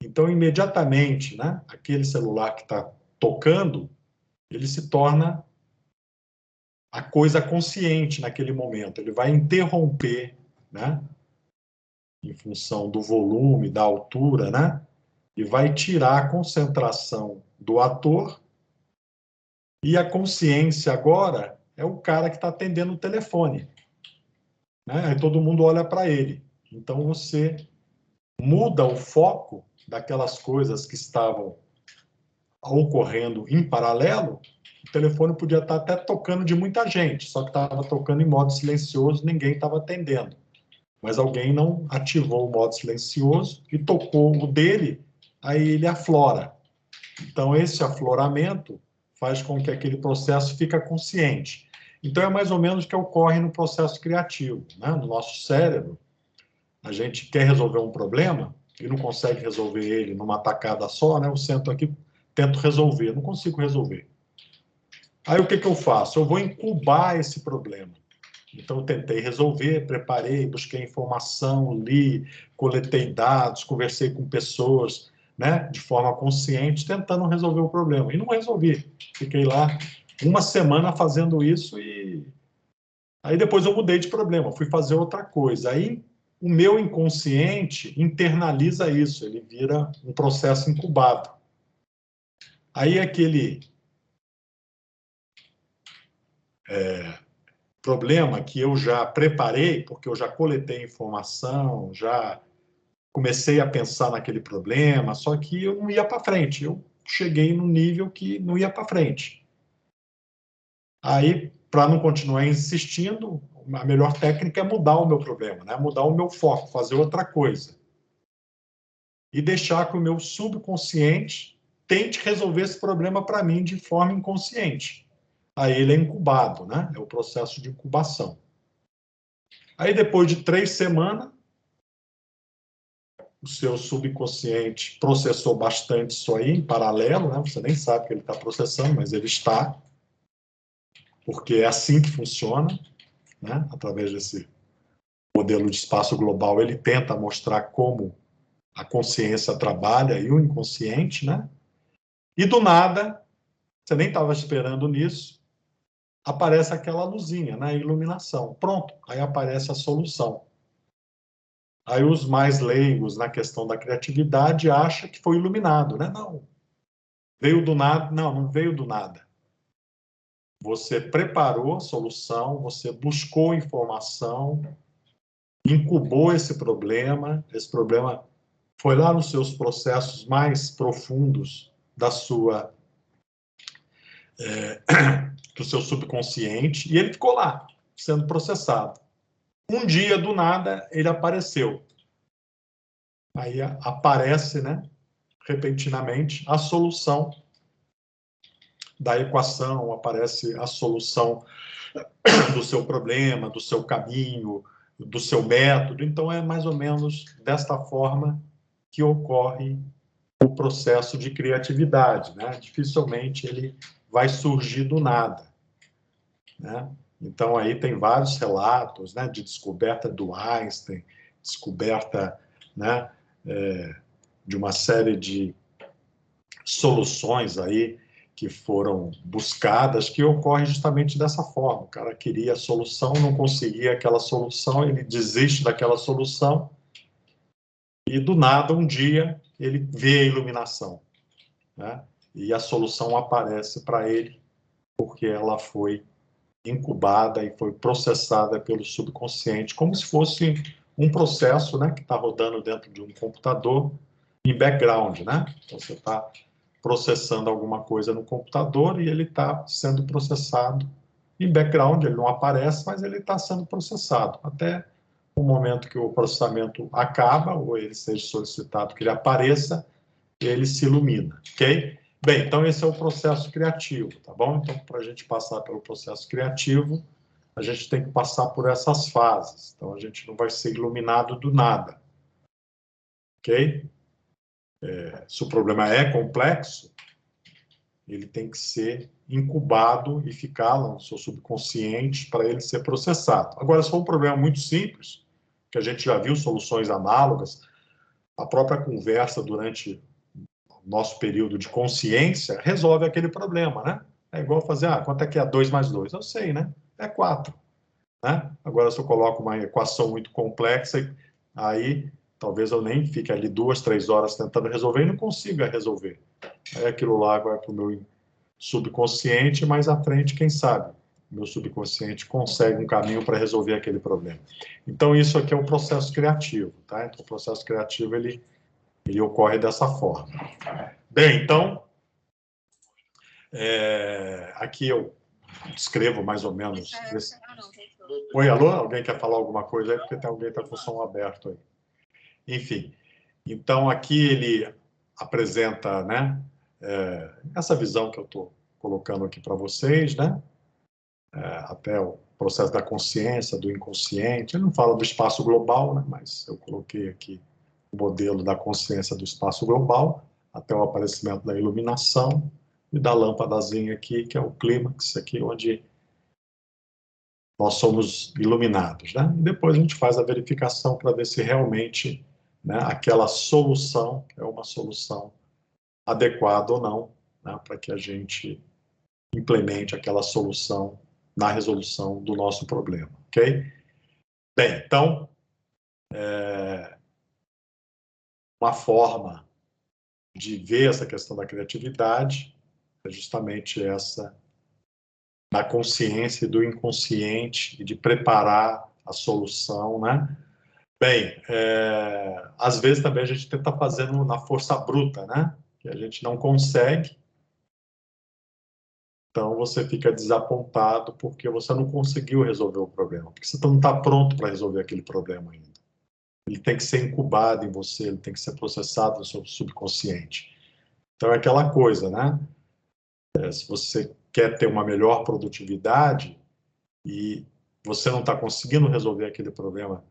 Então, imediatamente, né, aquele celular que está tocando, ele se torna a coisa consciente naquele momento. Ele vai interromper, né, em função do volume, da altura, né, e vai tirar a concentração do ator, e a consciência agora é o cara que está atendendo o telefone. né? Aí todo mundo olha para ele. Então você muda o foco daquelas coisas que estavam ocorrendo em paralelo. O telefone podia estar até tocando de muita gente, só que estava tocando em modo silencioso, ninguém estava atendendo. Mas alguém não ativou o modo silencioso e tocou o dele, aí ele aflora. Então, esse afloramento faz com que aquele processo fique consciente. Então, é mais ou menos o que ocorre no processo criativo, né? No nosso cérebro, a gente quer resolver um problema e não consegue resolver ele numa tacada só, né? Eu sento aqui, tento resolver, não consigo resolver. Aí, o que eu faço? Eu vou incubar esse problema. Então, eu tentei resolver, preparei, busquei informação, li, coletei dados, conversei com pessoas, né, de forma consciente, tentando resolver o problema. E não resolvi. Fiquei lá uma semana fazendo isso e aí depois eu mudei de problema, fui fazer outra coisa. Aí o meu inconsciente internaliza isso, ele vira um processo incubado. Aí aquele problema que eu já preparei, porque eu já coletei informação, já comecei a pensar naquele problema, só que eu não ia para frente. Eu cheguei no nível que não ia para frente. Aí, para não continuar insistindo, a melhor técnica é mudar o meu problema, né? Mudar o meu foco, fazer outra coisa. E deixar que o meu subconsciente tente resolver esse problema para mim de forma inconsciente. Aí ele é incubado, né? É o processo de incubação. Aí, depois de 3 semanas, o seu subconsciente processou bastante isso aí em paralelo, né? Você nem sabe que ele está processando, mas ele está, porque é assim que funciona, né? Através desse modelo de espaço global, ele tenta mostrar como a consciência trabalha e o inconsciente, né? E do nada, você nem estava esperando nisso, aparece aquela luzinha, né? Iluminação. Pronto, aí aparece a solução. Aí os mais leigos na questão da criatividade acham que foi iluminado, né? Não. Veio do nada? Não, não veio do nada. Você preparou a solução, você buscou informação, incubou esse problema foi lá nos seus processos mais profundos da sua, do seu subconsciente, e ele ficou lá, sendo processado. Um dia, do nada, ele apareceu. Aí aparece, né, repentinamente, a solução da equação, aparece a solução do seu problema, do seu caminho, do seu método. Então, é mais ou menos desta forma que ocorre o processo de criatividade, né? Dificilmente ele vai surgir do nada, né? Então, aí tem vários relatos, né, de descoberta do Einstein, descoberta, né, de uma série de soluções aí que foram buscadas, que ocorre justamente dessa forma. O cara queria a solução, não conseguia aquela solução, ele desiste daquela solução e, do nada, um dia, ele vê a iluminação, né? E a solução aparece para ele porque ela foi incubada e foi processada pelo subconsciente, como se fosse um processo, né, que está rodando dentro de um computador em background, né? Então, você está processando alguma coisa no computador e ele está sendo processado em background, ele não aparece, mas ele está sendo processado, até o momento que o processamento acaba, ou ele seja solicitado que ele apareça, e ele se ilumina, ok? Bem, então esse é o processo criativo, tá bom? Então, para a gente passar pelo processo criativo, a gente tem que passar por essas fases. Então, a gente não vai ser iluminado do nada, ok? Se o problema é complexo, ele tem que ser incubado e ficar lá no seu subconsciente para ele ser processado. Agora, se for um problema muito simples, que a gente já viu soluções análogas, a própria conversa durante o nosso período de consciência resolve aquele problema, né? É igual fazer, quanto é que é 2 mais 2? Eu sei, né? É 4. Né? Agora, se eu coloco uma equação muito complexa, aí talvez eu nem fique ali 2, 3 horas tentando resolver e não consiga resolver. Aí aquilo lá vai para o meu subconsciente, mais à frente, quem sabe, meu subconsciente consegue um caminho para resolver aquele problema. Então, isso aqui é um processo criativo, tá? Então, o processo criativo, ele ocorre dessa forma. Bem, então, aqui eu descrevo mais ou menos... Oi, alô? Alguém quer falar alguma coisa aí? Porque tem alguém que está com o som aberto aí. Enfim, então aqui ele apresenta, né, essa visão que eu estou colocando aqui para vocês, né? Até o processo da consciência, do inconsciente. Ele não fala do espaço global, né, mas eu coloquei aqui o modelo da consciência do espaço global, até o aparecimento da iluminação e da lâmpadazinha aqui, que é o clímax, aqui onde nós somos iluminados, né? E depois a gente faz a verificação para ver se realmente, né, aquela solução é uma solução adequada ou não, né, para que a gente implemente aquela solução na resolução do nosso problema, ok? Bem, então, uma forma de ver essa questão da criatividade é justamente essa da consciência e do inconsciente e de preparar a solução, né? Bem, às vezes também a gente tenta fazer na força bruta, né? Que a gente não consegue, então você fica desapontado porque você não conseguiu resolver o problema, porque você não está pronto para resolver aquele problema ainda. Ele tem que ser incubado em você, ele tem que ser processado no seu subconsciente. Então é aquela coisa, né? Se você quer ter uma melhor produtividade e você não está conseguindo resolver aquele problema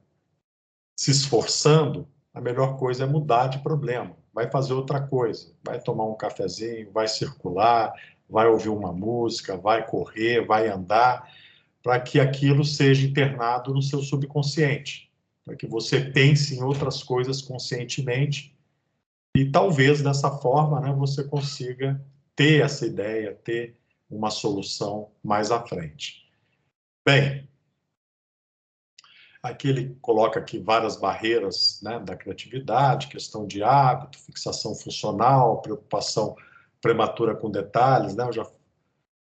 se esforçando, a melhor coisa é mudar de problema. Vai fazer outra coisa. Vai tomar um cafezinho, vai circular, vai ouvir uma música, vai correr, vai andar, para que aquilo seja internado no seu subconsciente, para que você pense em outras coisas conscientemente e talvez dessa forma, né, você consiga ter essa ideia, ter uma solução mais à frente. Bem, aqui ele coloca aqui várias barreiras, né, da criatividade, questão de hábito, fixação funcional, preocupação prematura com detalhes, né? Eu já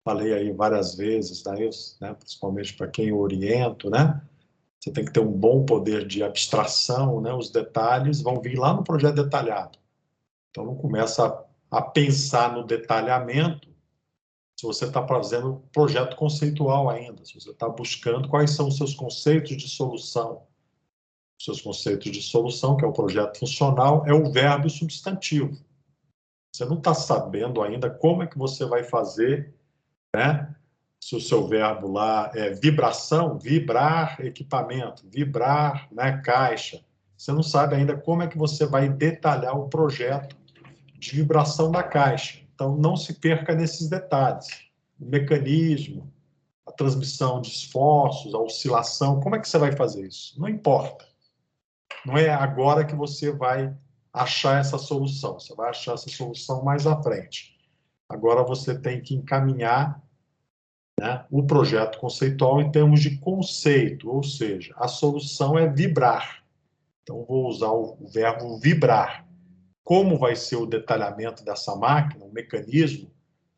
falei aí várias vezes, né, principalmente para quem eu oriento, né? Você tem que ter um bom poder de abstração, né? Os detalhes vão vir lá no projeto detalhado. Então não começa a pensar no detalhamento se você está fazendo projeto conceitual ainda, se você está buscando quais são os seus conceitos de solução. Os seus conceitos de solução, que é o projeto funcional, é o verbo e o substantivo. Você não está sabendo ainda como é que você vai fazer, né? Se o seu verbo lá é vibração, vibrar equipamento, vibrar, né, caixa. Você não sabe ainda como é que você vai detalhar o projeto de vibração da caixa. Então, não se perca nesses detalhes. O mecanismo, a transmissão de esforços, a oscilação, como é que você vai fazer isso? Não importa. Não é agora que você vai achar essa solução. Você vai achar essa solução mais à frente. Agora você tem que encaminhar, né, o projeto conceitual em termos de conceito, ou seja, a solução é vibrar. Então, vou usar o verbo vibrar. Como vai ser o detalhamento dessa máquina, o mecanismo,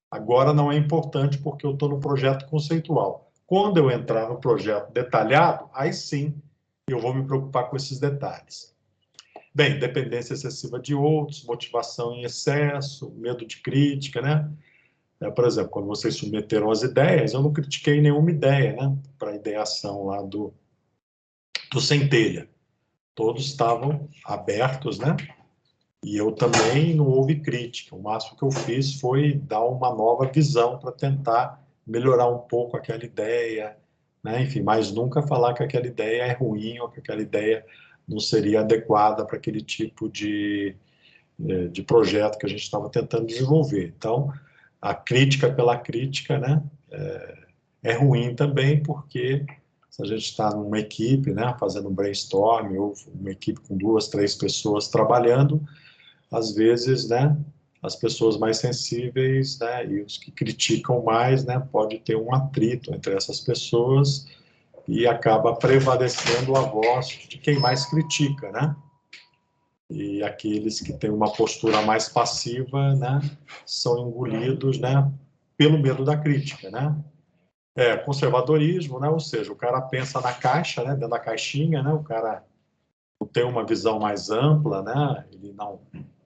agora não é importante porque eu estou no projeto conceitual. Quando eu entrar no projeto detalhado, aí sim eu vou me preocupar com esses detalhes. Bem, dependência excessiva de outros, motivação em excesso, medo de crítica, né? Por exemplo, quando vocês submeteram as ideias, eu não critiquei nenhuma ideia, né? Para a ideação lá do Centelha. Todos estavam abertos, né? E eu também não houve crítica. O máximo que eu fiz foi dar uma nova visão para tentar melhorar um pouco aquela ideia, né? Enfim, mas nunca falar que aquela ideia é ruim ou que aquela ideia não seria adequada para aquele tipo de projeto que a gente estava tentando desenvolver. Então, a crítica pela crítica, né, é ruim também, porque se a gente está numa equipe, né, fazendo um brainstorm, ou uma equipe com 2, 3 pessoas trabalhando, às vezes, né, as pessoas mais sensíveis, né, e os que criticam mais, né, pode ter um atrito entre essas pessoas e acaba prevalecendo a voz de quem mais critica, né? E aqueles que têm uma postura mais passiva, né, são engolidos, né, pelo medo da crítica, né? Conservadorismo, né? Ou seja, o cara pensa na caixa, né? Dentro da caixinha, né? O cara não tem uma visão mais ampla, né? Ele não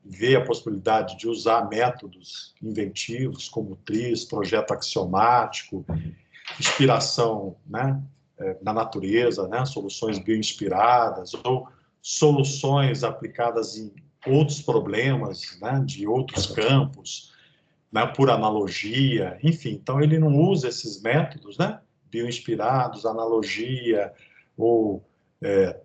vê a possibilidade de usar métodos inventivos como TRIZ, projeto axiomático, inspiração, né? Na natureza, né? Soluções bioinspiradas ou soluções aplicadas em outros problemas, né? De outros campos, né, por analogia, enfim. Então, ele não usa esses métodos, né, bioinspirados, analogia, ou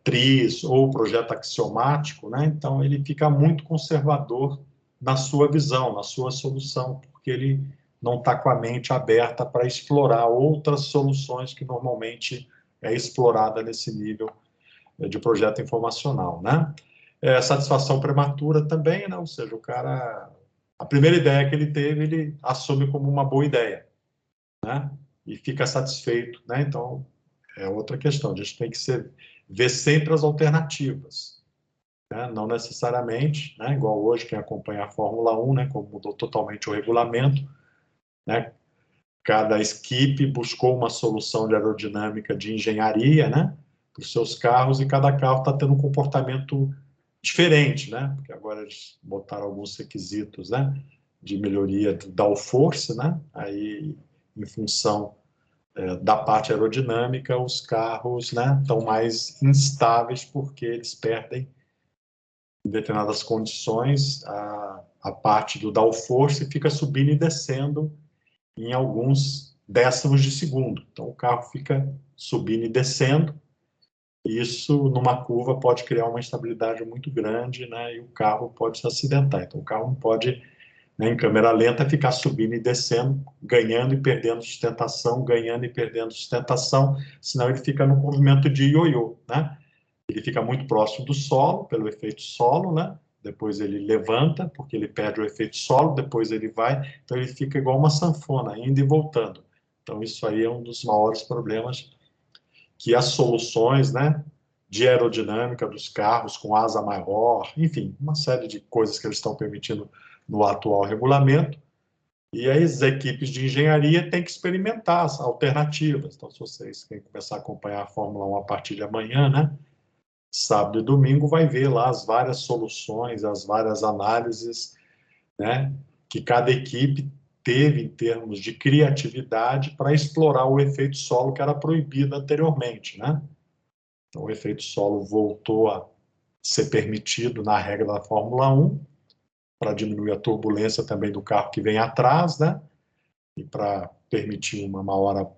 TRIZ, ou projeto axiomático, né, então ele fica muito conservador na sua visão, na sua solução, porque ele não está com a mente aberta para explorar outras soluções que normalmente é explorada nesse nível de projeto informacional, né? Satisfação prematura também, né? Ou seja, o cara, a primeira ideia que ele teve, ele assume como uma boa ideia, né? E fica satisfeito, né? Então, é outra questão. A gente tem que ver sempre as alternativas, né? Não necessariamente, né? Igual hoje, quem acompanha a Fórmula 1, né? Como mudou totalmente o regulamento, né? Cada equipe buscou uma solução de aerodinâmica de engenharia, né? Para os seus carros, e cada carro está tendo um comportamento diferente, né? Porque agora eles botaram alguns requisitos, né? De melhoria do downforce, né? Aí, em função da parte aerodinâmica, os carros, né? Estão mais instáveis porque eles perdem, em determinadas condições, a parte do downforce fica subindo e descendo em alguns décimos de segundo. Então, o carro fica subindo e descendo. Isso, numa curva, pode criar uma instabilidade muito grande, né? E o carro pode se acidentar. Então, o carro não pode, né, em câmera lenta, ficar subindo e descendo, ganhando e perdendo sustentação, ganhando e perdendo sustentação, senão ele fica no movimento de ioiô, né? Ele fica muito próximo do solo, pelo efeito solo, né? Depois ele levanta, porque ele perde o efeito solo, depois ele vai, então ele fica igual uma sanfona, indo e voltando. Então, isso aí é um dos maiores problemas que as soluções, né, de aerodinâmica dos carros com asa maior, enfim, uma série de coisas que eles estão permitindo no atual regulamento, e as equipes de engenharia têm que experimentar as alternativas. Então, se vocês querem começar a acompanhar a Fórmula 1 a partir de amanhã, né, sábado e domingo, vai ver lá as várias soluções, as várias análises, né, que cada equipe teve em termos de criatividade para explorar o efeito solo que era proibido anteriormente, né? Então, o efeito solo voltou a ser permitido na regra da Fórmula 1 para diminuir a turbulência também do carro que vem atrás, né? E para permitir uma maior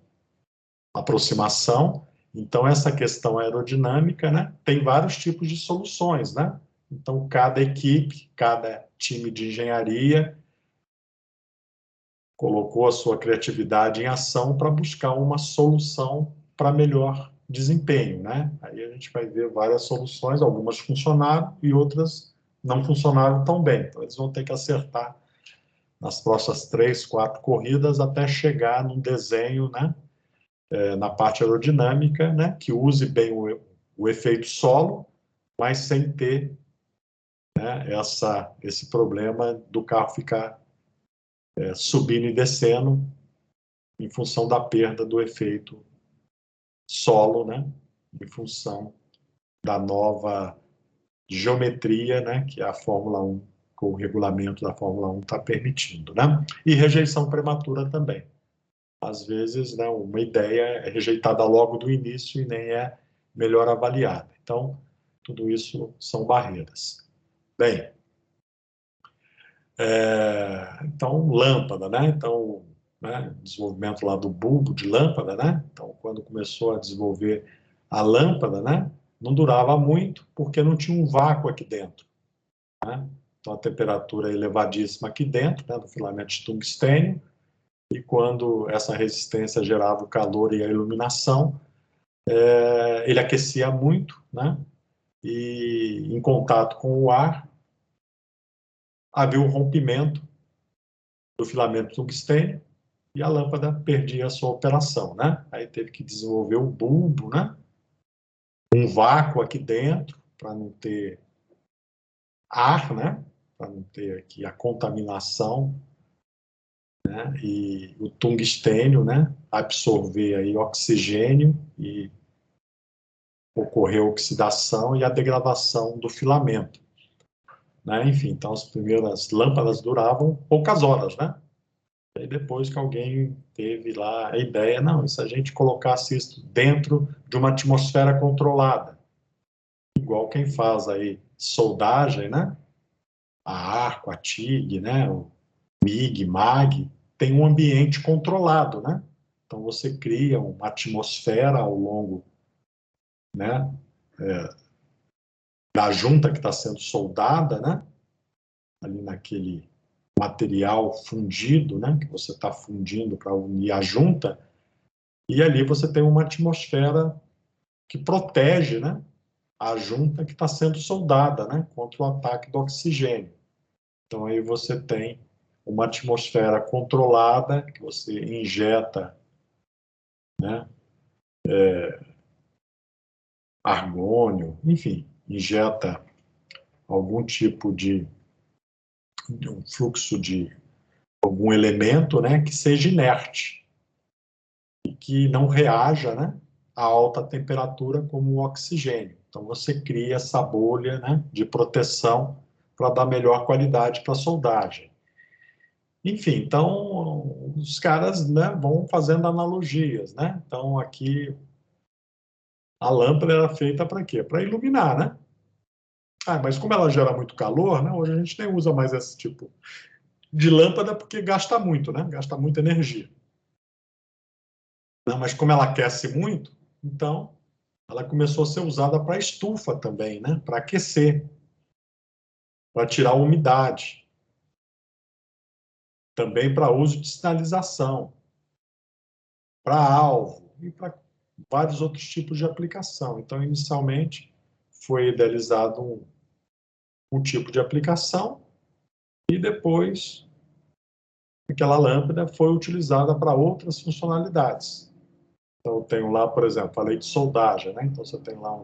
aproximação. Então, essa questão aerodinâmica, né, tem vários tipos de soluções, né? Então, cada equipe, cada time de engenharia colocou a sua criatividade em ação para buscar uma solução para melhor desempenho, né? Aí a gente vai ver várias soluções, algumas funcionaram e outras não funcionaram tão bem. Então, eles vão ter que acertar nas próximas 3, 4 corridas até chegar num desenho, né, na parte aerodinâmica, né, que use bem o efeito solo, mas sem ter, né, esse problema do carro ficar subindo e descendo em função da perda do efeito solo, né, em função da nova geometria, né, que a Fórmula 1, com o regulamento da Fórmula 1 está permitindo, né? E rejeição prematura também. Às vezes, né, uma ideia é rejeitada logo do início e nem é melhor avaliada. Então, tudo isso são barreiras. Bem, então, lâmpada, né? Então, né, desenvolvimento lá do bulbo de lâmpada, né? Então, quando começou a desenvolver a lâmpada, né, não durava muito porque não tinha um vácuo aqui dentro, né? Então, a temperatura é elevadíssima aqui dentro, né, do filamento de tungstênio, e quando essa resistência gerava o calor e a iluminação, ele aquecia muito, né? E em contato com o ar, havia um rompimento do filamento tungstênio e a lâmpada perdia a sua operação, né? Aí teve que desenvolver o bulbo, né? Um vácuo aqui dentro para não ter ar, né? Para não ter aqui a contaminação né? E o tungstênio, né? Absorver aí oxigênio e ocorrer a oxidação e a degradação do filamento, né? Enfim, então as primeiras lâmpadas duravam poucas horas, né? E depois que alguém teve lá a ideia, não, e se a gente colocasse isso dentro de uma atmosfera controlada, igual quem faz aí soldagem, né? A Arco, a TIG, né? O MIG, MAG, tem um ambiente controlado, né? Então você cria uma atmosfera ao longo, né, da junta que está sendo soldada, né? Ali naquele material fundido, né? Que você está fundindo para unir a junta, e ali você tem uma atmosfera que protege, né, a junta que está sendo soldada, né, contra o ataque do oxigênio. Então aí você tem uma atmosfera controlada que você injeta, né, argônio, enfim, injeta algum tipo de um fluxo de algum elemento, né, que seja inerte e que não reaja, né, a alta temperatura como o oxigênio. Então você cria essa bolha, né, de proteção para dar melhor qualidade para a soldagem. Enfim, então os caras, né, vão fazendo analogias, né? Então aqui a lâmpada era feita para quê? Para iluminar, né? Ah, mas como ela gera muito calor, né? Hoje a gente nem usa mais esse tipo de lâmpada porque gasta muito, né? Gasta muita energia. Não, mas como ela aquece muito, então ela começou a ser usada para estufa também, né? Para aquecer, para tirar a umidade, também para uso de sinalização, para alvo e para vários outros tipos de aplicação. Então, inicialmente, foi idealizado um tipo de aplicação e depois aquela lâmpada foi utilizada para outras funcionalidades. Então, eu tenho lá, por exemplo, falei de soldagem, né? Então, você tem lá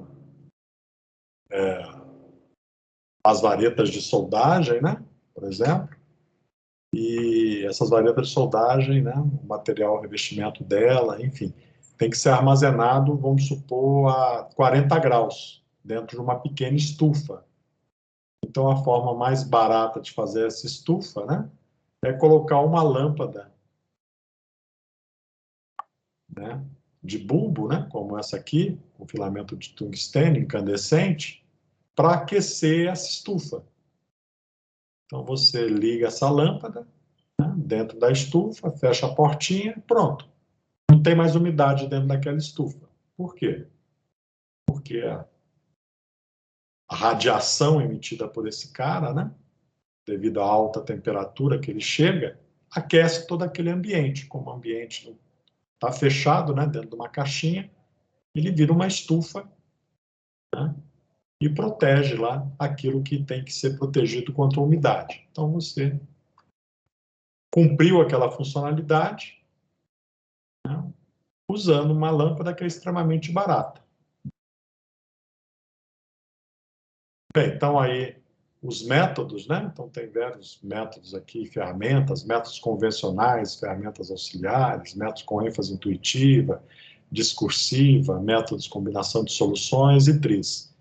as varetas de soldagem, né? Por exemplo, e essas varetas de soldagem, né? O material, o revestimento dela, enfim, tem que ser armazenado, vamos supor, a 40 graus, dentro de uma pequena estufa. Então, a forma mais barata de fazer essa estufa, né, é colocar uma lâmpada, né, de bulbo, né, como essa aqui, com filamento de tungstênio incandescente, para aquecer essa estufa. Então, você liga essa lâmpada, né, dentro da estufa, fecha a portinha, pronto. Não tem mais umidade dentro daquela estufa. Por quê? Porque a radiação emitida por esse cara, né, devido à alta temperatura que ele chega, aquece todo aquele ambiente. Como o ambiente está fechado, né, dentro de uma caixinha, ele vira uma estufa, né, e protege lá aquilo que tem que ser protegido contra a umidade. Então você cumpriu aquela funcionalidade, né, usando uma lâmpada que é extremamente barata. Bem, então aí os métodos, né? Então tem vários métodos aqui, ferramentas, métodos convencionais, ferramentas auxiliares, métodos com ênfase intuitiva, discursiva, métodos combinação de soluções e TRIZ.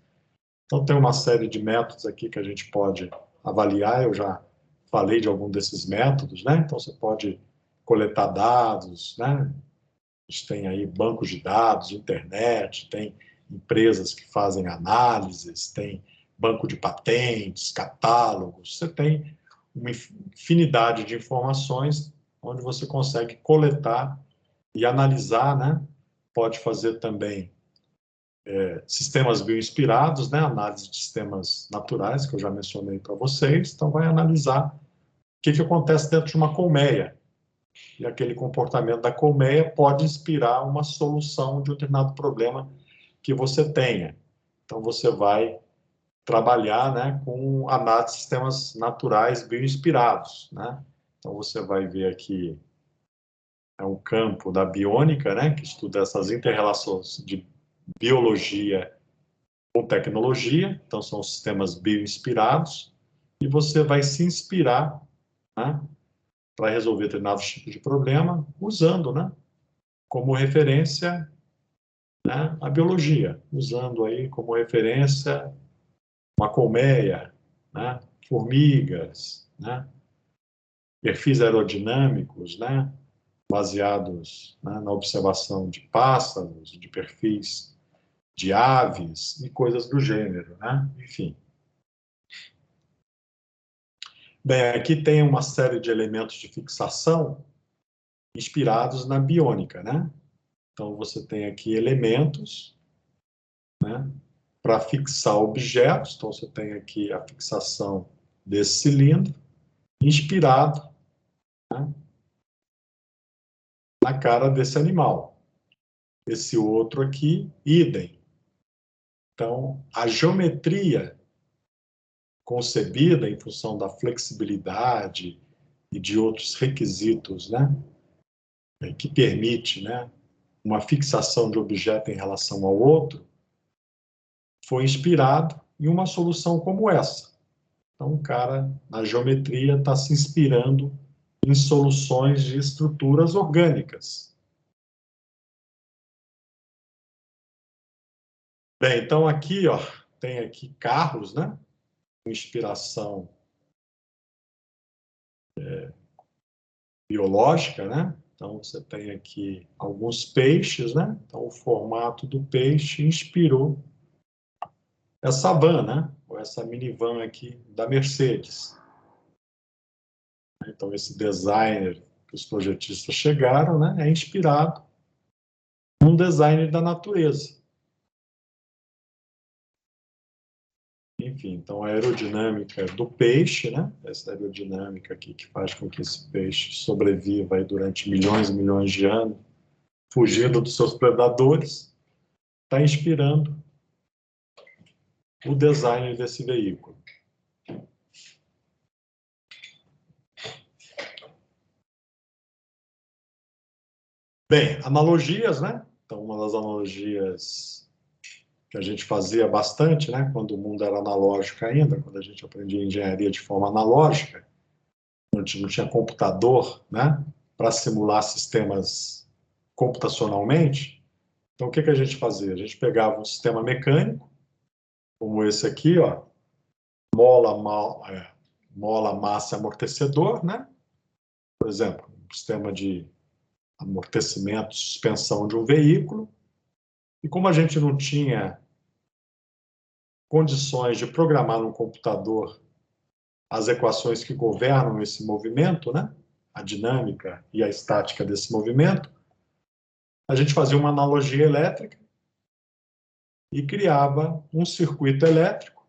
Então tem uma série de métodos aqui que a gente pode avaliar, eu já falei de algum desses métodos, né? Então você pode coletar dados, né? A gente tem aí bancos de dados, internet, tem empresas que fazem análises, tem banco de patentes, catálogos, você tem uma infinidade de informações onde você consegue coletar e analisar, né? Pode fazer também sistemas bioinspirados, né? Análise de sistemas naturais, que eu já mencionei para vocês, então vai analisar o que acontece dentro de uma colmeia, e aquele comportamento da colmeia pode inspirar uma solução de um determinado problema que você tenha. Então, você vai trabalhar, né, com análise de sistemas naturais bioinspirados, né? Então, você vai ver aqui um campo da biônica, né, que estuda essas inter-relações de biologia com tecnologia, então são sistemas bioinspirados, e você vai se inspirar, né, para resolver determinados tipos de problema, usando, né, como referência, né, a biologia, usando aí como referência uma colmeia, né, formigas, né, perfis aerodinâmicos, né, baseados, né, na observação de pássaros, de perfis de aves e coisas do gênero, né? Enfim. Bem, aqui tem uma série de elementos de fixação inspirados na biônica, né? Então, você tem aqui elementos, né, para fixar objetos. Então, você tem aqui a fixação desse cilindro, inspirado, né, na cara desse animal. Esse outro aqui, idem. Então, a geometria concebida em função da flexibilidade e de outros requisitos, né, que permite, né, uma fixação de objeto em relação ao outro, foi inspirado em uma solução como essa. Então, o cara, na geometria, está se inspirando em soluções de estruturas orgânicas. Bem, então aqui, ó, tem aqui carros, né, com inspiração biológica, né? Então, você tem aqui alguns peixes, né? Então, o formato do peixe inspirou essa van, né? Ou essa minivan aqui da Mercedes. Então, esse designer que os projetistas chegaram, né, é inspirado num designer da natureza. Enfim, então a aerodinâmica do peixe, né, essa aerodinâmica aqui que faz com que esse peixe sobreviva aí durante milhões e milhões de anos, fugindo dos seus predadores, está inspirando o design desse veículo. Bem, analogias, né? Então, uma das analogias que a gente fazia bastante, né, quando o mundo era analógico ainda, quando a gente aprendia engenharia de forma analógica, a gente não tinha computador, né, para simular sistemas computacionalmente. Então, o que a gente fazia? A gente pegava um sistema mecânico, como esse aqui, ó, mola, massa e amortecedor, né? Por exemplo, um sistema de amortecimento, suspensão de um veículo. E como a gente não tinha condições de programar no computador as equações que governam esse movimento, né? A dinâmica e a estática desse movimento, a gente fazia uma analogia elétrica e criava um circuito elétrico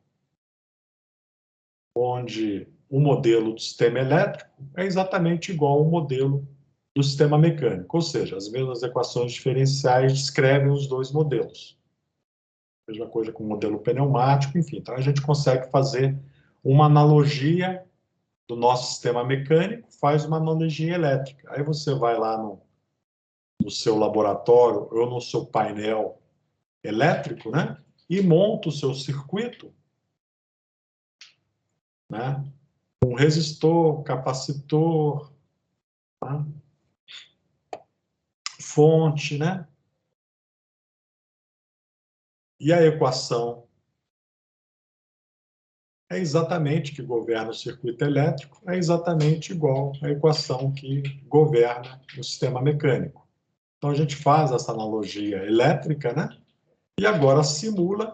onde o modelo do sistema elétrico é exatamente igual ao modelo do sistema mecânico, ou seja, as mesmas equações diferenciais descrevem os dois modelos. Mesma coisa com o modelo pneumático, enfim. Então, a gente consegue fazer uma analogia do nosso sistema mecânico, faz uma analogia elétrica. Aí você vai lá no seu laboratório ou no seu painel elétrico, né, e monta o seu circuito, né, com resistor, capacitor, tá, fonte, né, e a equação é exatamente que governa o circuito elétrico, é exatamente igual à equação que governa o sistema mecânico. Então, a gente faz essa analogia elétrica, né? E agora simula,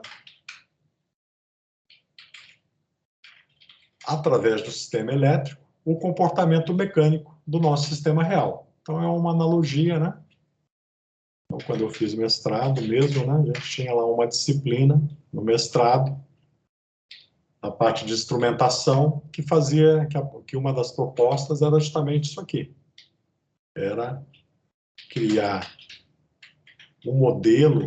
através do sistema elétrico, o comportamento mecânico do nosso sistema real. Então, é uma analogia, né? Então, quando eu fiz mestrado mesmo, né? A gente tinha lá uma disciplina no mestrado, a parte de instrumentação, que fazia que uma das propostas era justamente isso aqui. Era criar um modelo,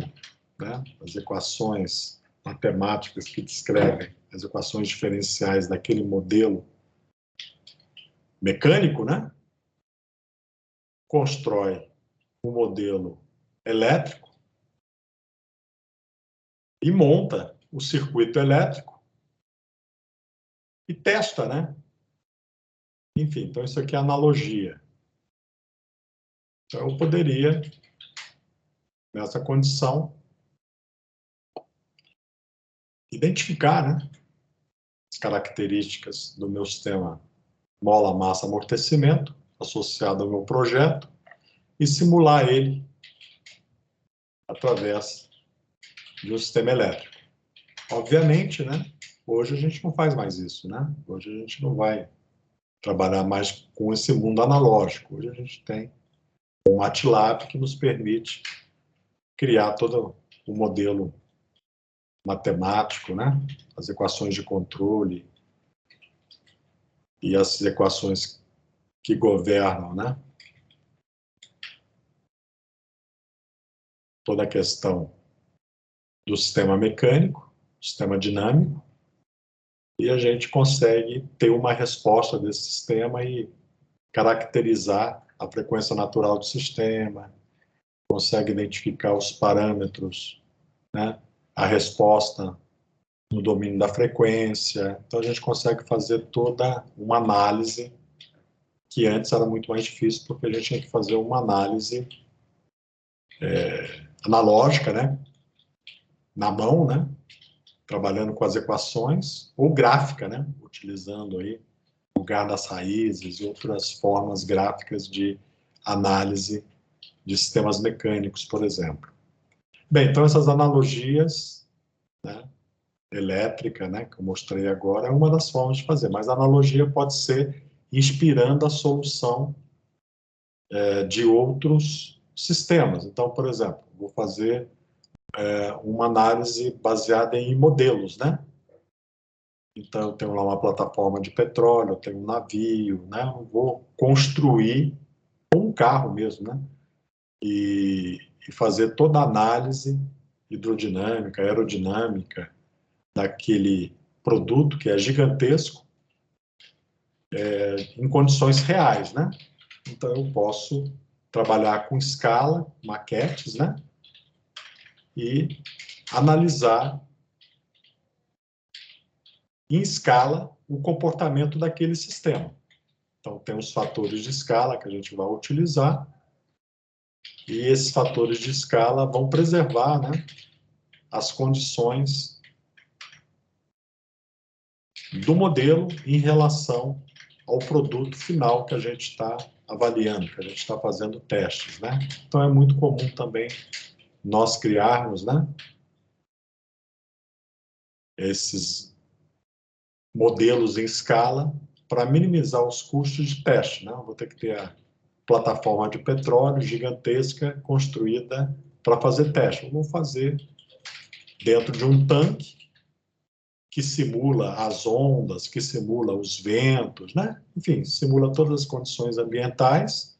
né, as equações matemáticas que descrevem as equações diferenciais daquele modelo mecânico, né, constrói um modelo elétrico e monta o circuito elétrico e testa, né, Enfim, então isso aqui é analogia. Então eu poderia, nessa condição, identificar, né, as características do meu sistema mola, massa, amortecimento, associado ao meu projeto, e simular ele através de um sistema elétrico. Obviamente, né, hoje a gente não faz mais isso, né? Hoje a gente não vai trabalhar mais com esse mundo analógico. Hoje a gente tem o MATLAB que nos permite criar todo o modelo matemático, né? As equações de controle e as equações que governam, né? Toda a questão do sistema mecânico, sistema dinâmico, e a gente consegue ter uma resposta desse sistema e caracterizar a frequência natural do sistema, consegue identificar os parâmetros, né? A resposta no domínio da frequência. Então, a gente consegue fazer toda uma análise que antes era muito mais difícil, porque a gente tinha que fazer uma análise analógica, né? Na mão, né? Trabalhando com as equações, ou gráfica, né? Utilizando aí o lugar das raízes e outras formas gráficas de análise de sistemas mecânicos, por exemplo. Bem, então essas analogias, né, elétrica, né, que eu mostrei agora, é uma das formas de fazer, mas a analogia pode ser inspirando a solução de outros sistemas. Então, por exemplo, vou fazer uma análise baseada em modelos, né? Então, eu tenho lá uma plataforma de petróleo, eu tenho um navio, né? Eu vou construir um carro mesmo, né? E fazer toda a análise hidrodinâmica, aerodinâmica daquele produto que é gigantesco em condições reais, né? Então, eu posso trabalhar com escala, maquetes, né? E analisar em escala o comportamento daquele sistema. Então, tem os fatores de escala que a gente vai utilizar, e esses fatores de escala vão preservar, né, as condições do modelo em relação ao produto final que a gente está avaliando, que a gente está fazendo testes, né? Então, é muito comum também nós criarmos, né, esses modelos em escala para minimizar os custos de teste, né? Eu vou ter que ter a plataforma de petróleo gigantesca construída para fazer teste. Eu vou fazer dentro de um tanque que simula as ondas, que simula os ventos, né? Enfim, simula todas as condições ambientais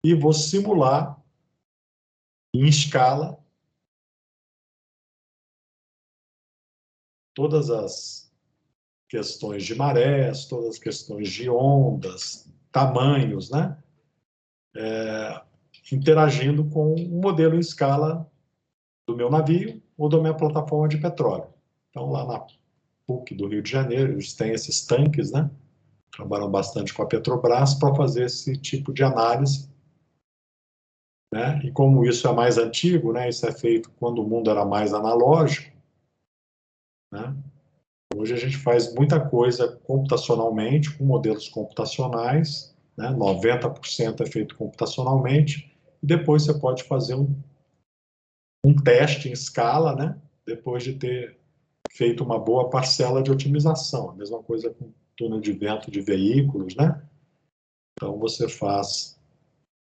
e vou simular em escala todas as questões de marés, todas as questões de ondas, tamanhos, né? Interagindo com um modelo em escala do meu navio ou da minha plataforma de petróleo. Então, lá na PUC do Rio de Janeiro, eles têm esses tanques, né? Trabalham bastante com a Petrobras para fazer esse tipo de análise, né? E como isso é mais antigo, né? Isso é feito quando o mundo era mais analógico, né? Hoje a gente faz muita coisa computacionalmente, com modelos computacionais, né? 90% é feito computacionalmente, e depois você pode fazer um teste em escala, né? Depois de ter feito uma boa parcela de otimização. A mesma coisa com túnel de vento de veículos, né? Então, você faz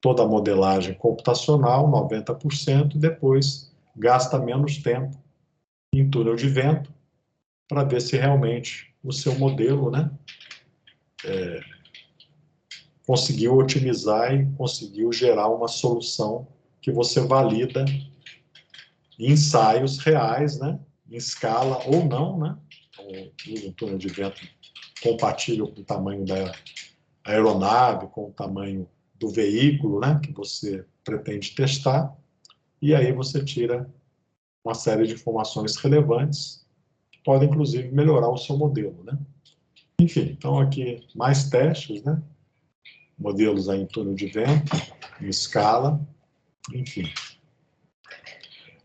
toda a modelagem computacional, 90%, e depois gasta menos tempo em túnel de vento para ver se realmente o seu modelo, né, conseguiu otimizar e conseguiu gerar uma solução que você valida em ensaios reais, né, em escala ou não, né? Usa um túnel de vento compatível com o tamanho da aeronave, com o tamanho do veículo, né, que você pretende testar, e aí você tira uma série de informações relevantes que podem, inclusive, melhorar o seu modelo, né? Enfim, então aqui mais testes, né? Modelos aí em túnel de vento, em escala, enfim.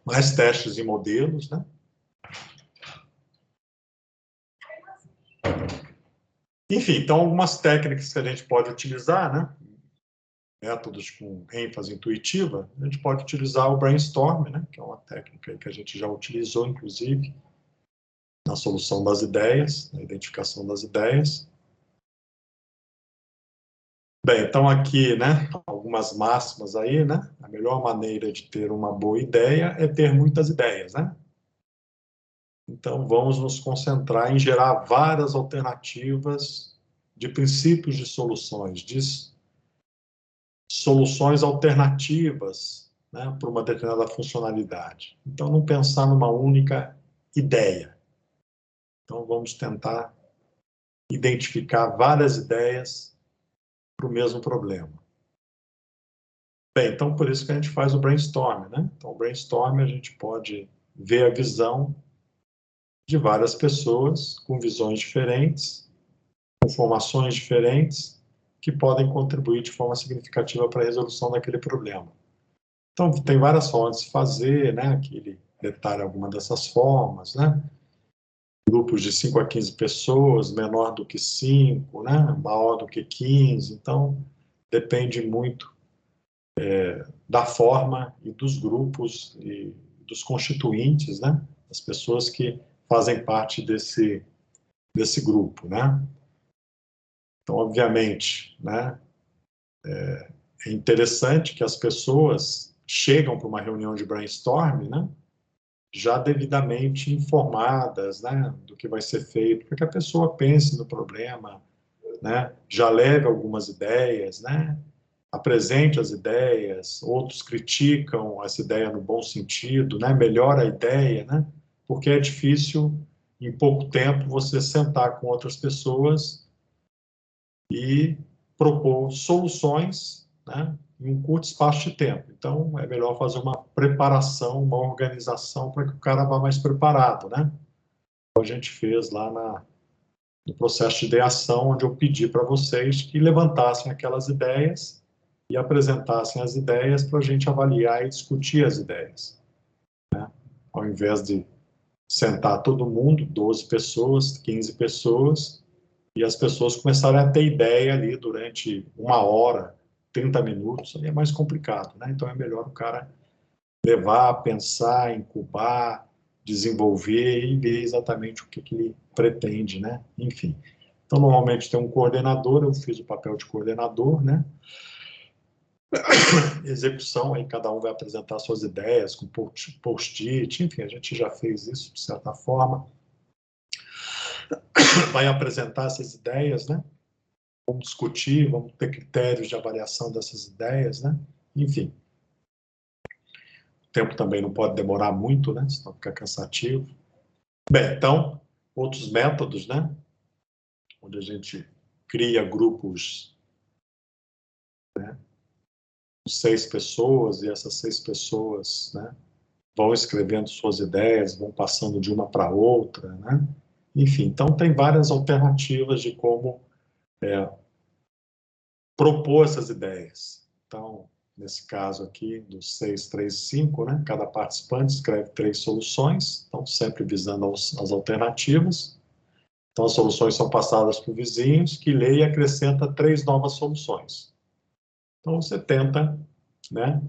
Mais testes em modelos, né? Enfim, então algumas técnicas que a gente pode utilizar, né? Métodos com ênfase intuitiva, a gente pode utilizar o brainstorm, né? Que é uma técnica que a gente já utilizou, inclusive, na solução das ideias, na identificação das ideias. Bem, então aqui, né, algumas máximas aí, né? A melhor maneira de ter uma boa ideia é ter muitas ideias, né? Então vamos nos concentrar em gerar várias alternativas de princípios de soluções, de soluções alternativas, né, para uma determinada funcionalidade. Então não pensar numa única ideia. Então vamos tentar identificar várias ideias para o mesmo problema. Bem, então por isso que a gente faz o brainstorm, né? Então, o brainstorm a gente pode ver a visão de várias pessoas com visões diferentes, com formações diferentes, que podem contribuir de forma significativa para a resolução daquele problema. Então, tem várias formas de fazer, né? Aqui ele detalha alguma dessas formas, né? Grupos de 5 a 15 pessoas, menor do que 5, né? Maior do que 15. Então, depende muito da forma e dos grupos e dos constituintes, né? As pessoas que fazem parte desse grupo, né? Então, obviamente, né? É interessante que as pessoas chegam para uma reunião de brainstorm, né? Já devidamente informadas, né? Do que vai ser feito, para que a pessoa pense no problema, né? Já leve algumas ideias, né? Apresente as ideias, outros criticam essa ideia no bom sentido, né? Melhora a ideia, né? Porque é difícil, em pouco tempo, você sentar com outras pessoas e propor soluções, né? Em um curto espaço de tempo. Então, é melhor fazer uma preparação, uma organização para que o cara vá mais preparado, né? A gente fez lá no processo de ideação, onde eu pedi para vocês que levantassem aquelas ideias e apresentassem as ideias para a gente avaliar e discutir as ideias, né? Ao invés de sentar todo mundo, 12 pessoas, 15 pessoas, e as pessoas começarem a ter ideia ali durante 1 hora, 30 minutos, aí é mais complicado, né? Então é melhor o cara levar, pensar, incubar, desenvolver e ver exatamente o que ele pretende, né? Enfim. Então, normalmente tem um coordenador, eu fiz o papel de coordenador, né? Execução, aí cada um vai apresentar suas ideias com post-it, enfim, a gente já fez isso de certa forma. Vai apresentar essas ideias, né? Vamos discutir, vamos ter critérios de avaliação dessas ideias, né? Enfim. O tempo também não pode demorar muito, né? Senão fica cansativo. Bem, então, outros métodos, né? Onde a gente cria grupos, né? 6 pessoas, e essas 6 pessoas, né? Vão escrevendo suas ideias, vão passando de uma para outra, né? Enfim, então tem várias alternativas de como propor essas ideias. Então, nesse caso aqui, dos 6, 3, 5, né? Cada participante escreve 3 soluções, então sempre visando as alternativas. Então, as soluções são passadas para vizinhos, que lê e acrescenta 3 novas soluções. Então, você tenta, né,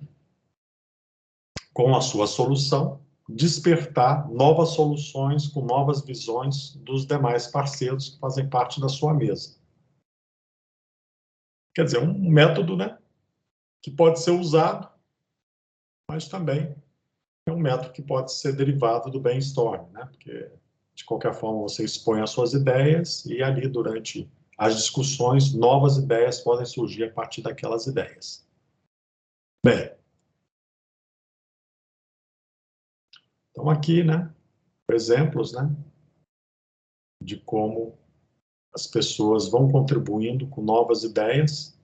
com a sua solução, despertar novas soluções com novas visões dos demais parceiros que fazem parte da sua mesa. Quer dizer, um método, né, que pode ser usado, mas também é um método que pode ser derivado do brainstorm, né, porque, de qualquer forma, você expõe as suas ideias e ali, durante as discussões, novas ideias podem surgir a partir daquelas ideias. Bem, então aqui, né, exemplos, né, de como as pessoas vão contribuindo com novas ideias.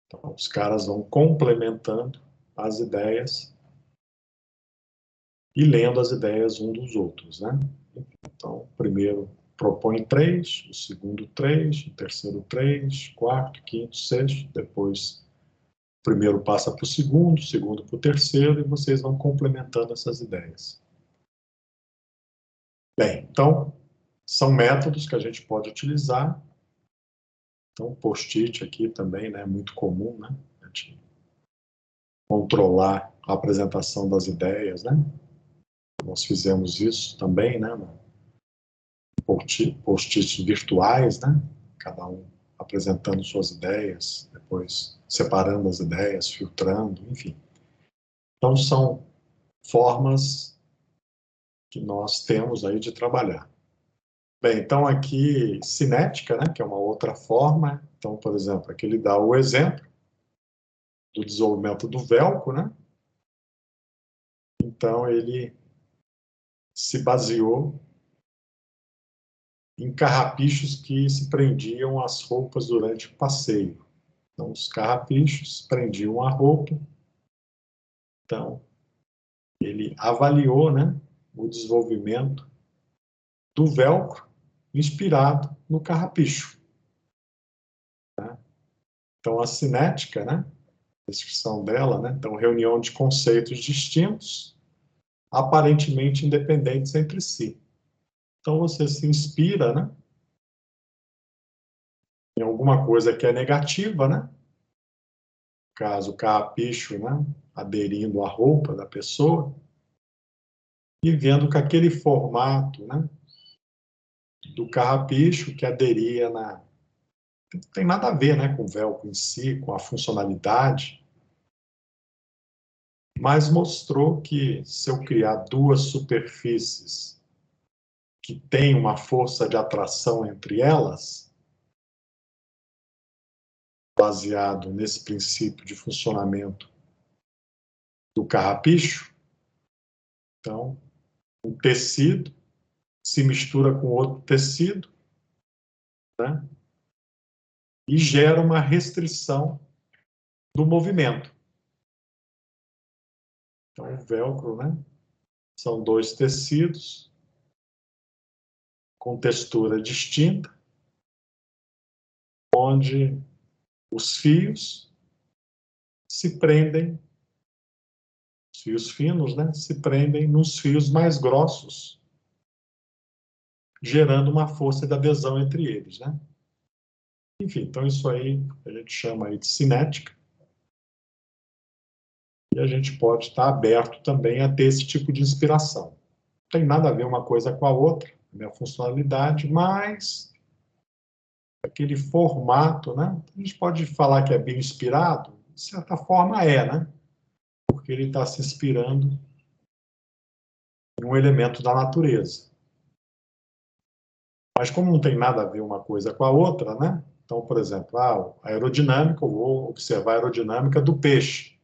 Então, os caras vão complementando as ideias e lendo as ideias um dos outros, né? Então, o primeiro propõe 3, o segundo 3, o terceiro 3, quarto, quinto, sexto, depois o primeiro passa para o segundo para o terceiro, e vocês vão complementando essas ideias. Bem, então, são métodos que a gente pode utilizar. Então, post-it aqui também, né, é muito comum, né, a gente controlar a apresentação das ideias, né? Nós fizemos isso também, né, post-its virtuais, né, cada um apresentando suas ideias, depois separando as ideias, filtrando, enfim. Então, são formas que nós temos aí de trabalhar. Bem, então aqui, cinética, né, que é uma outra forma. Então, por exemplo, aqui ele dá o exemplo do desenvolvimento do velcro, né? Então, ele se baseou em carrapichos que se prendiam às roupas durante o passeio. Então, os carrapichos prendiam a roupa. Então, ele avaliou, né, o desenvolvimento do velcro inspirado no carrapicho. Tá? Então, a cinética, né, a descrição dela, né, então, reunião de conceitos distintos, aparentemente independentes entre si. Então, você se inspira, né, em alguma coisa que é negativa, né, no caso, o carrapicho, né, aderindo à roupa da pessoa, e vendo que aquele formato, né, do carrapicho que aderia na... Não tem nada a ver, né, com o velcro em si, com a funcionalidade, mas mostrou que se eu criar duas superfícies que têm uma força de atração entre elas, baseado nesse princípio de funcionamento do carrapicho, então, um tecido se mistura com outro tecido, né, e gera uma restrição do movimento. Então, o velcro, né, são dois tecidos com textura distinta, onde os fios se prendem, os fios finos, né, se prendem nos fios mais grossos, gerando uma força de adesão entre eles, né? Enfim, então isso aí a gente chama aí de cinética, e a gente pode estar aberto também a ter esse tipo de inspiração. Não tem nada a ver uma coisa com a outra, a minha funcionalidade, mas aquele formato, né? A gente pode falar que é bem inspirado, de certa forma é, né? Porque ele está se inspirando em um elemento da natureza. Mas como não tem nada a ver uma coisa com a outra, né? Então, por exemplo, a aerodinâmica, eu vou observar a aerodinâmica do peixe,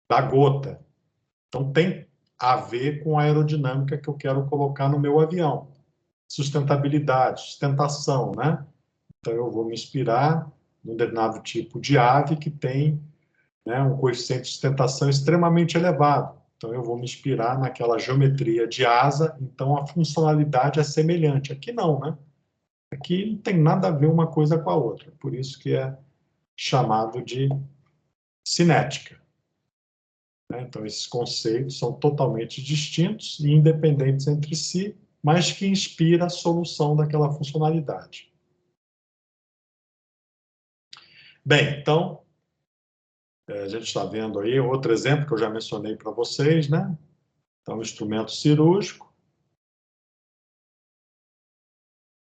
da gota. Então, tem a ver com a aerodinâmica que eu quero colocar no meu avião. Sustentabilidade, sustentação, né? Então, eu vou me inspirar num determinado tipo de ave que tem, né, um coeficiente de sustentação extremamente elevado. Então, eu vou me inspirar naquela geometria de asa, então a funcionalidade é semelhante. Aqui não, né? Aqui não tem nada a ver uma coisa com a outra. Por isso que é chamado de cinética. Então, esses conceitos são totalmente distintos e independentes entre si, mas que inspira a solução daquela funcionalidade. Bem, então, a gente está vendo aí outro exemplo que eu já mencionei para vocês, né? Então, instrumento cirúrgico,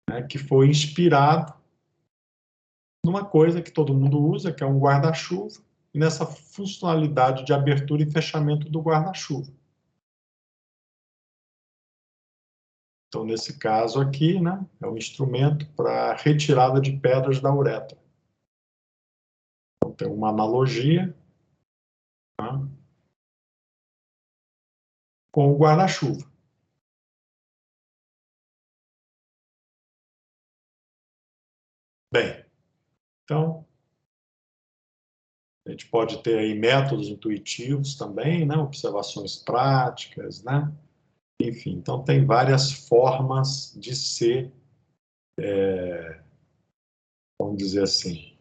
né, que foi inspirado numa coisa que todo mundo usa, que é um guarda-chuva, e nessa funcionalidade de abertura e fechamento do guarda-chuva. Então, nesse caso aqui, né, é um instrumento para retirada de pedras da uretra. Então, tem uma analogia, tá, com o guarda-chuva. Bem, então, a gente pode ter aí métodos intuitivos também, né, observações práticas, né, Enfim, então tem várias formas de ser, vamos dizer assim,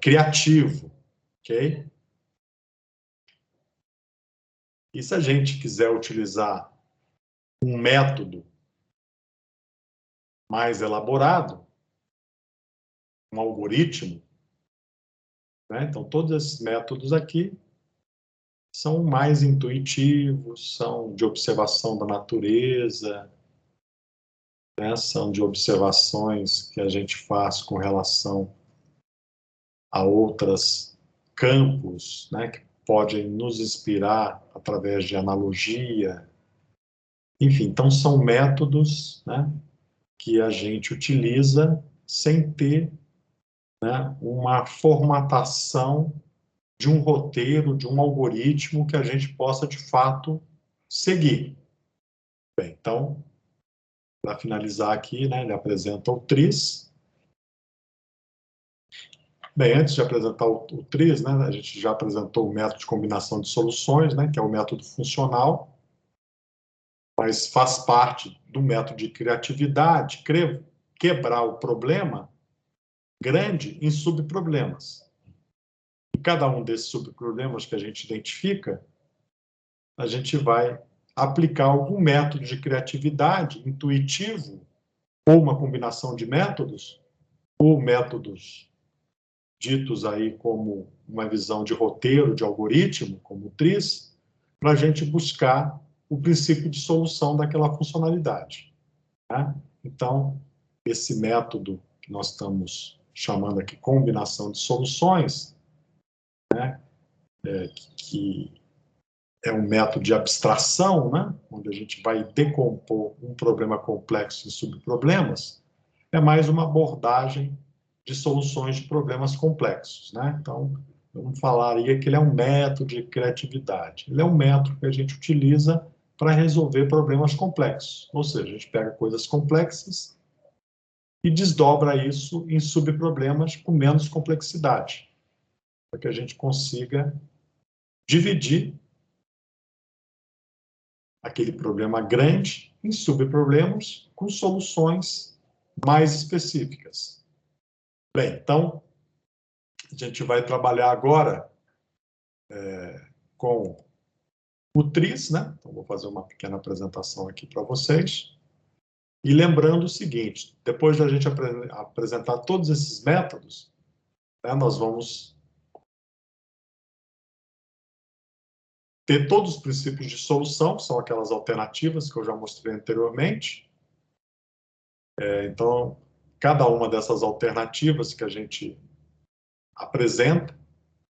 criativo, ok? E se a gente quiser utilizar um método mais elaborado, um algoritmo, né? Então todos esses métodos aqui são mais intuitivos, são de observação da natureza, né? São de observações que a gente faz com relação a outros campos, né? Que podem nos inspirar através de analogia. Enfim, então são métodos, né? Que a gente utiliza sem ter, né, uma formatação de um roteiro, de um algoritmo que a gente possa, de fato, seguir. Bem, então, para finalizar aqui, né, ele apresenta o TRIZ. Bem, antes de apresentar o TRIZ, né, a gente já apresentou o método de combinação de soluções, né, que é o método funcional, mas faz parte do método de criatividade, quebrar o problema grande em subproblemas. E cada um desses subproblemas que a gente identifica, a gente vai aplicar algum método de criatividade intuitivo, ou uma combinação de métodos, ou métodos ditos aí como uma visão de roteiro, de algoritmo, como o TRIZ, para a gente buscar o princípio de solução daquela funcionalidade. Né? Então, esse método que nós estamos chamando aqui combinação de soluções, né, que é um método de abstração, né, onde a gente vai decompor um problema complexo em subproblemas, é mais uma abordagem de soluções de problemas complexos. Né? Então, eu não falaria que ele é um método de criatividade. Ele é um método que a gente utiliza para resolver problemas complexos. Ou seja, a gente pega coisas complexas e desdobra isso em subproblemas com menos complexidade, para que a gente consiga dividir aquele problema grande em subproblemas com soluções mais específicas. Bem, então, a gente vai trabalhar agora com o TRIZ, né? Então, vou fazer uma pequena apresentação aqui para vocês. E lembrando o seguinte, depois de a gente apresentar todos esses métodos, né, nós vamos ter todos os princípios de solução, que são aquelas alternativas que eu já mostrei anteriormente. Então, cada uma dessas alternativas que a gente apresenta,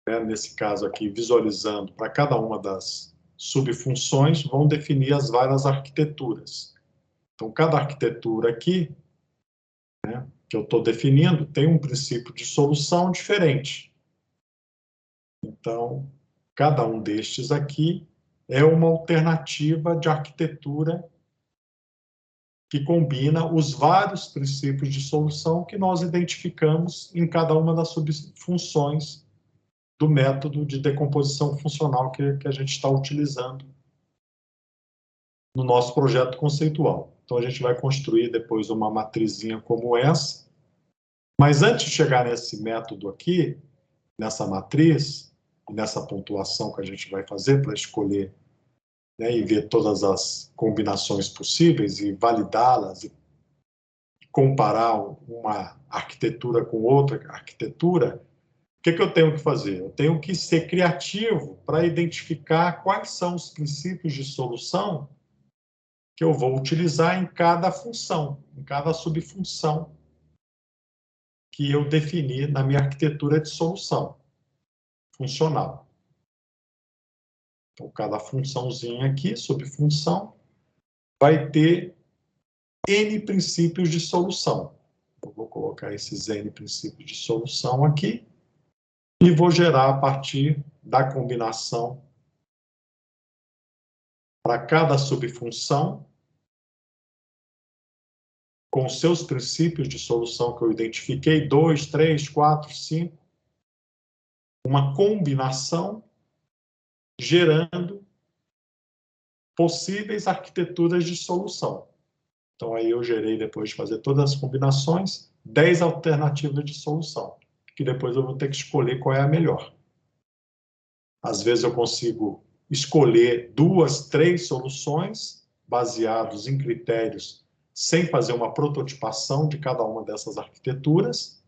né, nesse caso aqui, visualizando para cada uma das subfunções, vão definir as várias arquiteturas. Então, cada arquitetura aqui, né, que eu estou definindo, tem um princípio de solução diferente. Então, cada um destes aqui é uma alternativa de arquitetura que combina os vários princípios de solução que nós identificamos em cada uma das subfunções do método de decomposição funcional que a gente está utilizando no nosso projeto conceitual. Então, a gente vai construir depois uma matrizinha como essa, mas antes de chegar nesse método aqui, nessa matriz, e nessa pontuação que a gente vai fazer para escolher, né, e ver todas as combinações possíveis e validá-las e comparar uma arquitetura com outra arquitetura, o que eu tenho que fazer? Eu tenho que ser criativo para identificar quais são os princípios de solução que eu vou utilizar em cada função, em cada subfunção que eu defini na minha arquitetura de solução funcional. Então, cada funçãozinha aqui, subfunção, vai ter N princípios de solução. Eu vou colocar esses N princípios de solução aqui e vou gerar a partir da combinação para cada subfunção com seus princípios de solução que eu identifiquei, 2, 3, 4, 5, uma combinação gerando possíveis arquiteturas de solução. Então, aí eu gerei, depois de fazer todas as combinações, 10 alternativas de solução, que depois eu vou ter que escolher qual é a melhor. Às vezes eu consigo escolher 2, 3 soluções, baseados em critérios, sem fazer uma prototipação de cada uma dessas arquiteturas,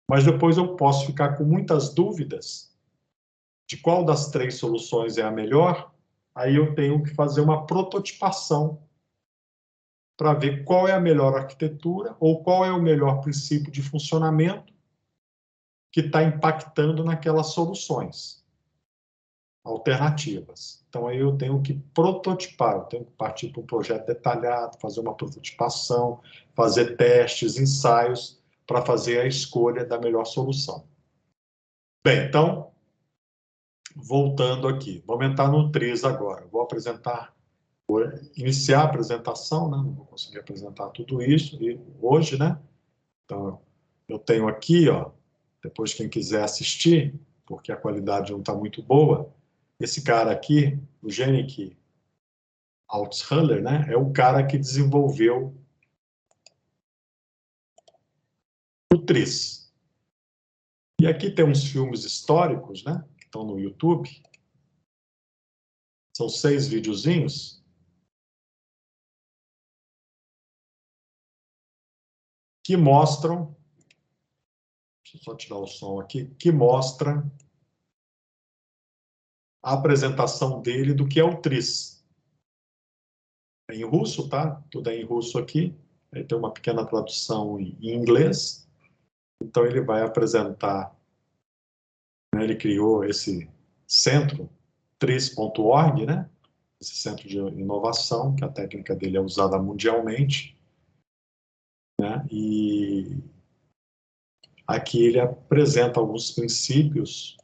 mas depois eu posso ficar com muitas dúvidas de qual das 3 soluções é a melhor, aí eu tenho que fazer uma prototipação para ver qual é a melhor arquitetura ou qual é o melhor princípio de funcionamento que está impactando naquelas soluções alternativas. Então, aí eu tenho que prototipar, eu tenho que partir para um projeto detalhado, fazer uma prototipação, fazer testes, ensaios, para fazer a escolha da melhor solução. Bem, então, voltando aqui, vamos entrar no TRIZ agora. Vou iniciar a apresentação, né? Não vou conseguir apresentar tudo isso hoje, né? Então, eu tenho aqui, ó, depois quem quiser assistir, porque a qualidade não está muito boa, esse cara aqui, o Genike Altshuler, né? É o cara que desenvolveu o TRIZ. E aqui tem uns filmes históricos, né? Que estão no YouTube. São 6 videozinhos que mostram, deixa eu só tirar o som aqui, que mostra a apresentação dele do que é o TRIZ. É em russo, tá? Tudo é em russo aqui. Aí tem uma pequena tradução em inglês. Então ele vai apresentar, né? Ele criou esse centro, TRIZ.org, né? Esse centro de inovação, que a técnica dele é usada mundialmente, né? E aqui ele apresenta alguns princípios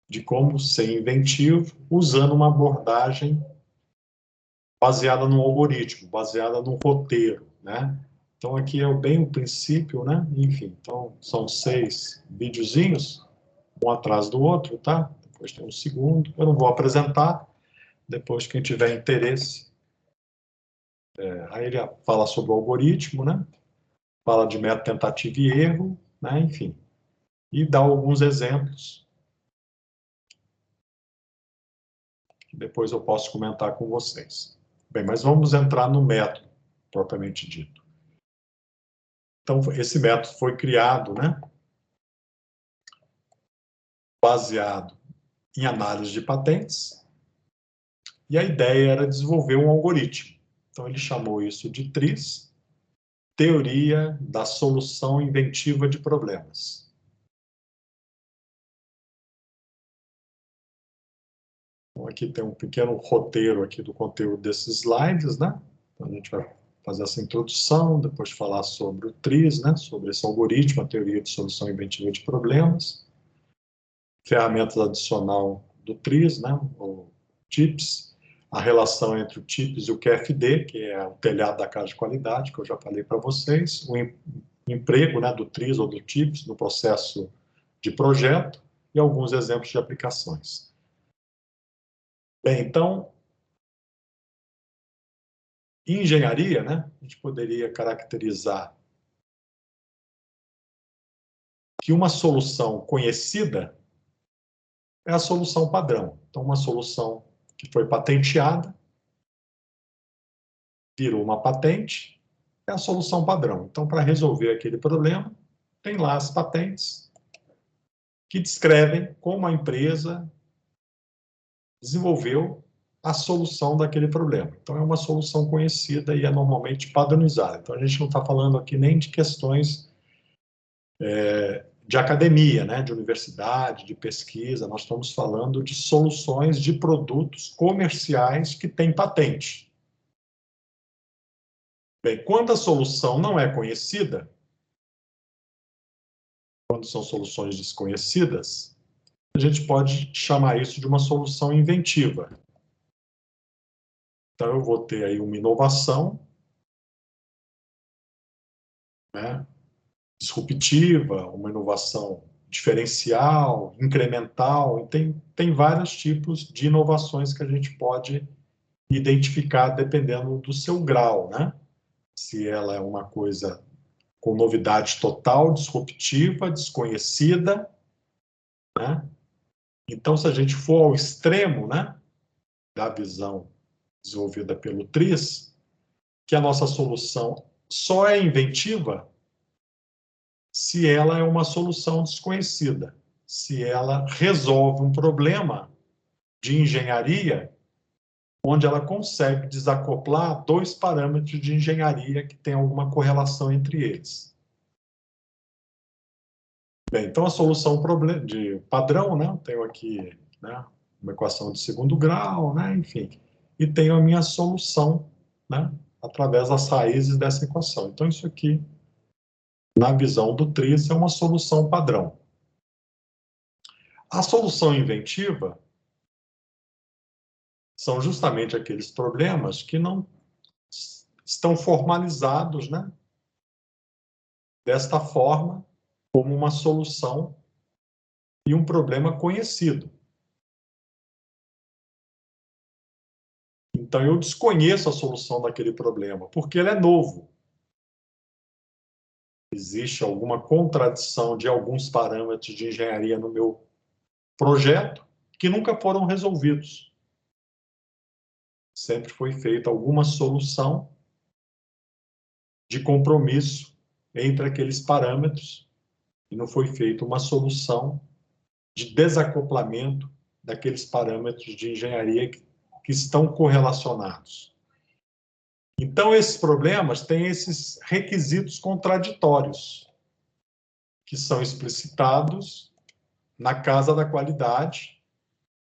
de como ser inventivo usando uma abordagem baseada num algoritmo, baseada num roteiro, né? Então aqui é bem o princípio, né? Enfim, então são 6 videozinhos, um atrás do outro, tá? Depois tem um segundo, eu não vou apresentar, depois quem tiver interesse, aí ele fala sobre o algoritmo, né? Fala de método tentativa e erro, né? Enfim, e dá alguns exemplos que depois eu posso comentar com vocês. Bem, mas vamos entrar no método propriamente dito. Então, esse método foi criado, né? Baseado em análise de patentes, e a ideia era desenvolver um algoritmo. Então, ele chamou isso de TRIZ, Teoria da Solução Inventiva de Problemas. Então, aqui tem um pequeno roteiro aqui do conteúdo desses slides, né? Então, a gente vai fazer essa introdução, depois falar sobre o TRIZ, né? Sobre esse algoritmo, a Teoria de Solução Inventiva de Problemas, ferramentas adicional do TRIZ, né? O TIPS, a relação entre o TIPS e o QFD, que é o telhado da casa de qualidade, que eu já falei para vocês, o emprego, né, do TRIZ ou do TIPS no processo de projeto e alguns exemplos de aplicações. Bem, então, em engenharia, né, a gente poderia caracterizar que uma solução conhecida é a solução padrão. Então, uma solução que foi patenteada, virou uma patente, é a solução padrão. Então, para resolver aquele problema, tem lá as patentes que descrevem como a empresa desenvolveu a solução daquele problema. Então, é uma solução conhecida e é normalmente padronizada. Então, a gente não está falando aqui nem de questões de academia, né, de universidade, de pesquisa. Nós estamos falando de soluções de produtos comerciais que têm patente. Bem, quando a solução não é conhecida, quando são soluções desconhecidas, a gente pode chamar isso de uma solução inventiva. Então, eu vou ter aí uma inovação, né, disruptiva, uma inovação diferencial, incremental, e tem vários tipos de inovações que a gente pode identificar dependendo do seu grau, né? Se ela é uma coisa com novidade total, disruptiva, desconhecida, né? Então, se a gente for ao extremo, né, da visão desenvolvida pelo Tris, que a nossa solução só é inventiva se ela é uma solução desconhecida, se ela resolve um problema de engenharia onde ela consegue desacoplar dois parâmetros de engenharia que têm alguma correlação entre eles. Bem, então a solução de padrão, né? Eu tenho aqui, né, uma equação de segundo grau, né? Enfim, e tenho a minha solução, né, através das raízes dessa equação. Então isso aqui, na visão do Tris, é uma solução padrão. A solução inventiva são justamente aqueles problemas que não estão formalizados, né, desta forma, como uma solução e um problema conhecido. Então, eu desconheço a solução daquele problema, porque ele é novo. Existe alguma contradição de alguns parâmetros de engenharia no meu projeto que nunca foram resolvidos. Sempre foi feita alguma solução de compromisso entre aqueles parâmetros e não foi feita uma solução de desacoplamento daqueles parâmetros de engenharia que estão correlacionados. Então, esses problemas têm esses requisitos contraditórios, que são explicitados na casa da qualidade,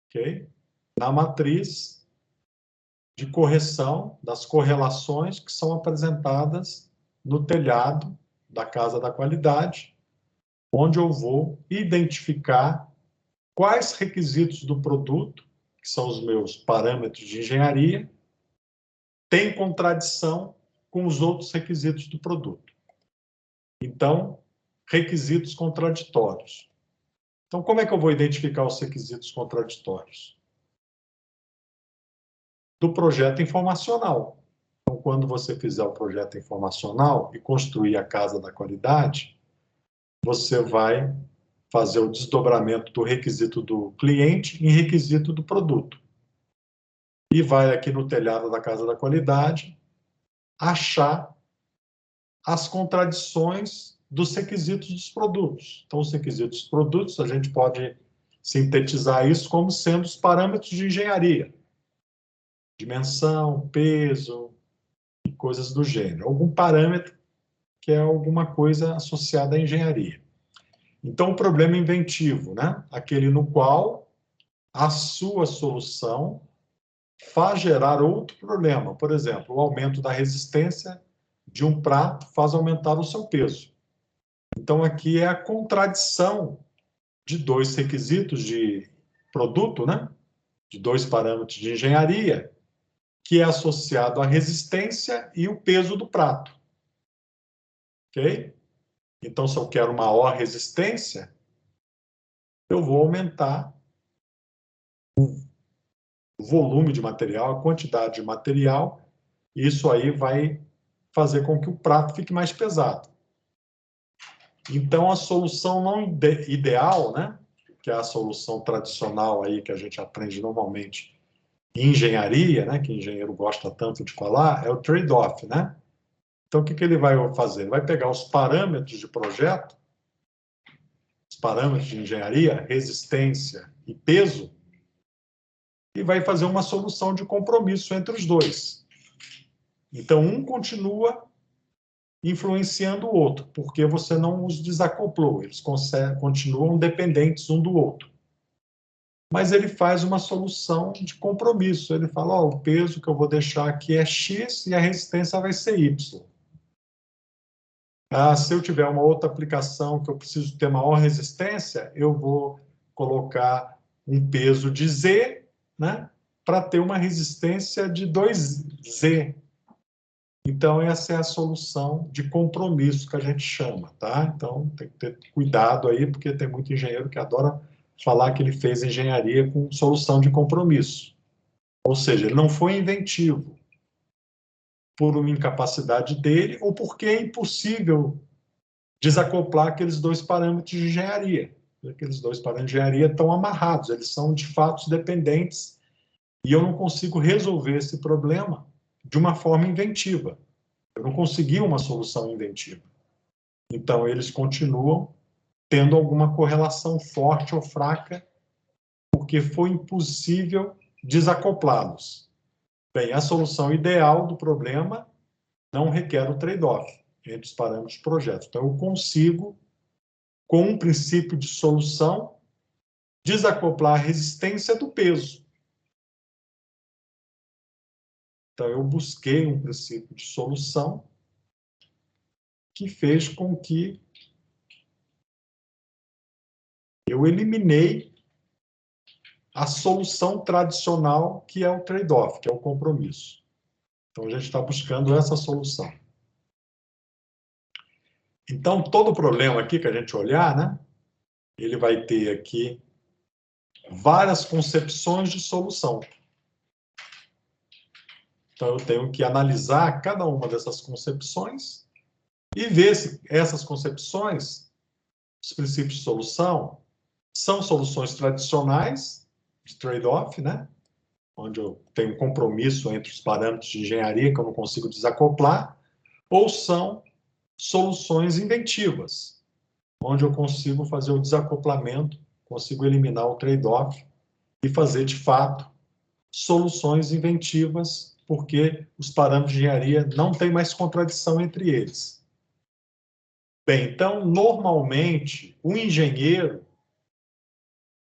okay? Na matriz de correção das correlações que são apresentadas no telhado da casa da qualidade, onde eu vou identificar quais requisitos do produto, que são os meus parâmetros de engenharia, têm contradição com os outros requisitos do produto. Então, requisitos contraditórios. Então, como é que eu vou identificar os requisitos contraditórios? Do projeto informacional. Então, quando você fizer o projeto informacional e construir a casa da qualidade, você vai fazer o desdobramento do requisito do cliente em requisito do produto. E vai aqui no telhado da casa da qualidade achar as contradições dos requisitos dos produtos. Então, os requisitos dos produtos, a gente pode sintetizar isso como sendo os parâmetros de engenharia. Dimensão, peso e coisas do gênero. Algum parâmetro que é alguma coisa associada à engenharia. Então, o problema inventivo, né? Aquele no qual a sua solução faz gerar outro problema. Por exemplo, o aumento da resistência de um prato faz aumentar o seu peso. Então, aqui é a contradição de dois requisitos de produto, né? De dois parâmetros de engenharia, que é associado à resistência e o peso do prato. Ok? Então, se eu quero maior resistência, eu vou aumentar o volume de material, a quantidade de material, e isso aí vai fazer com que o prato fique mais pesado. Então, a solução não ideal, né, que é a solução tradicional aí que a gente aprende normalmente em engenharia, né, que o engenheiro gosta tanto de falar, é o trade-off, né? Então, o que ele vai fazer? Ele vai pegar os parâmetros de projeto, os parâmetros de engenharia, resistência e peso, e vai fazer uma solução de compromisso entre os dois. Então, um continua influenciando o outro, porque você não os desacoplou, eles continuam dependentes um do outro. Mas ele faz uma solução de compromisso, ele fala, o peso que eu vou deixar aqui é X e a resistência vai ser Y. Se eu tiver uma outra aplicação que eu preciso ter maior resistência, eu vou colocar um peso de Z, né, para ter uma resistência de 2Z. Então, essa é a solução de compromisso que a gente chama, tá? Então, tem que ter cuidado aí, porque tem muito engenheiro que adora falar que ele fez engenharia com solução de compromisso. Ou seja, ele não foi inventivo por uma incapacidade dele ou porque é impossível desacoplar aqueles dois parâmetros de engenharia. Aqueles dois parâmetros de engenharia estão amarrados, eles são de fato dependentes e eu não consigo resolver esse problema de uma forma inventiva. Eu não consegui uma solução inventiva. Então, eles continuam tendo alguma correlação forte ou fraca, porque foi impossível desacoplá-los. Bem, a solução ideal do problema não requer o trade-off entre os parâmetros do projeto. Então, eu consigo, com um princípio de solução, desacoplar a resistência do peso. Então, eu busquei um princípio de solução que fez com que eu eliminei a solução tradicional, que é o trade-off, que é o compromisso. Então, a gente está buscando essa solução. Então, todo problema aqui que a gente olhar, né, ele vai ter aqui várias concepções de solução. Então, eu tenho que analisar cada uma dessas concepções e ver se essas concepções, os princípios de solução, são soluções tradicionais de trade-off, né? Onde eu tenho um compromisso entre os parâmetros de engenharia que eu não consigo desacoplar, ou são soluções inventivas, onde eu consigo fazer o desacoplamento, consigo eliminar o trade-off e fazer, de fato, soluções inventivas, porque os parâmetros de engenharia não têm mais contradição entre eles. Bem, então, normalmente, o engenheiro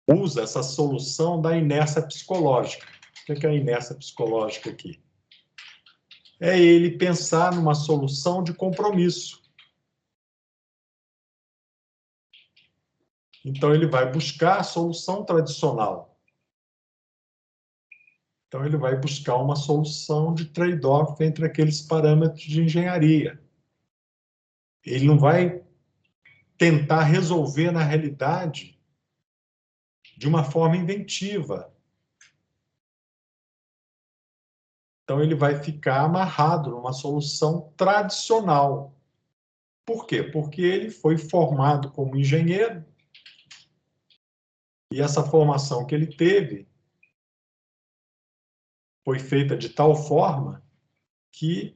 usa essa solução da inércia psicológica. O que é a inércia psicológica aqui? É ele pensar numa solução de compromisso. Então, ele vai buscar a solução tradicional. Então, ele vai buscar uma solução de trade-off entre aqueles parâmetros de engenharia. Ele não vai tentar resolver, na realidade, de uma forma inventiva. Então, ele vai ficar amarrado numa solução tradicional. Por quê? Porque ele foi formado como engenheiro e essa formação que ele teve foi feita de tal forma que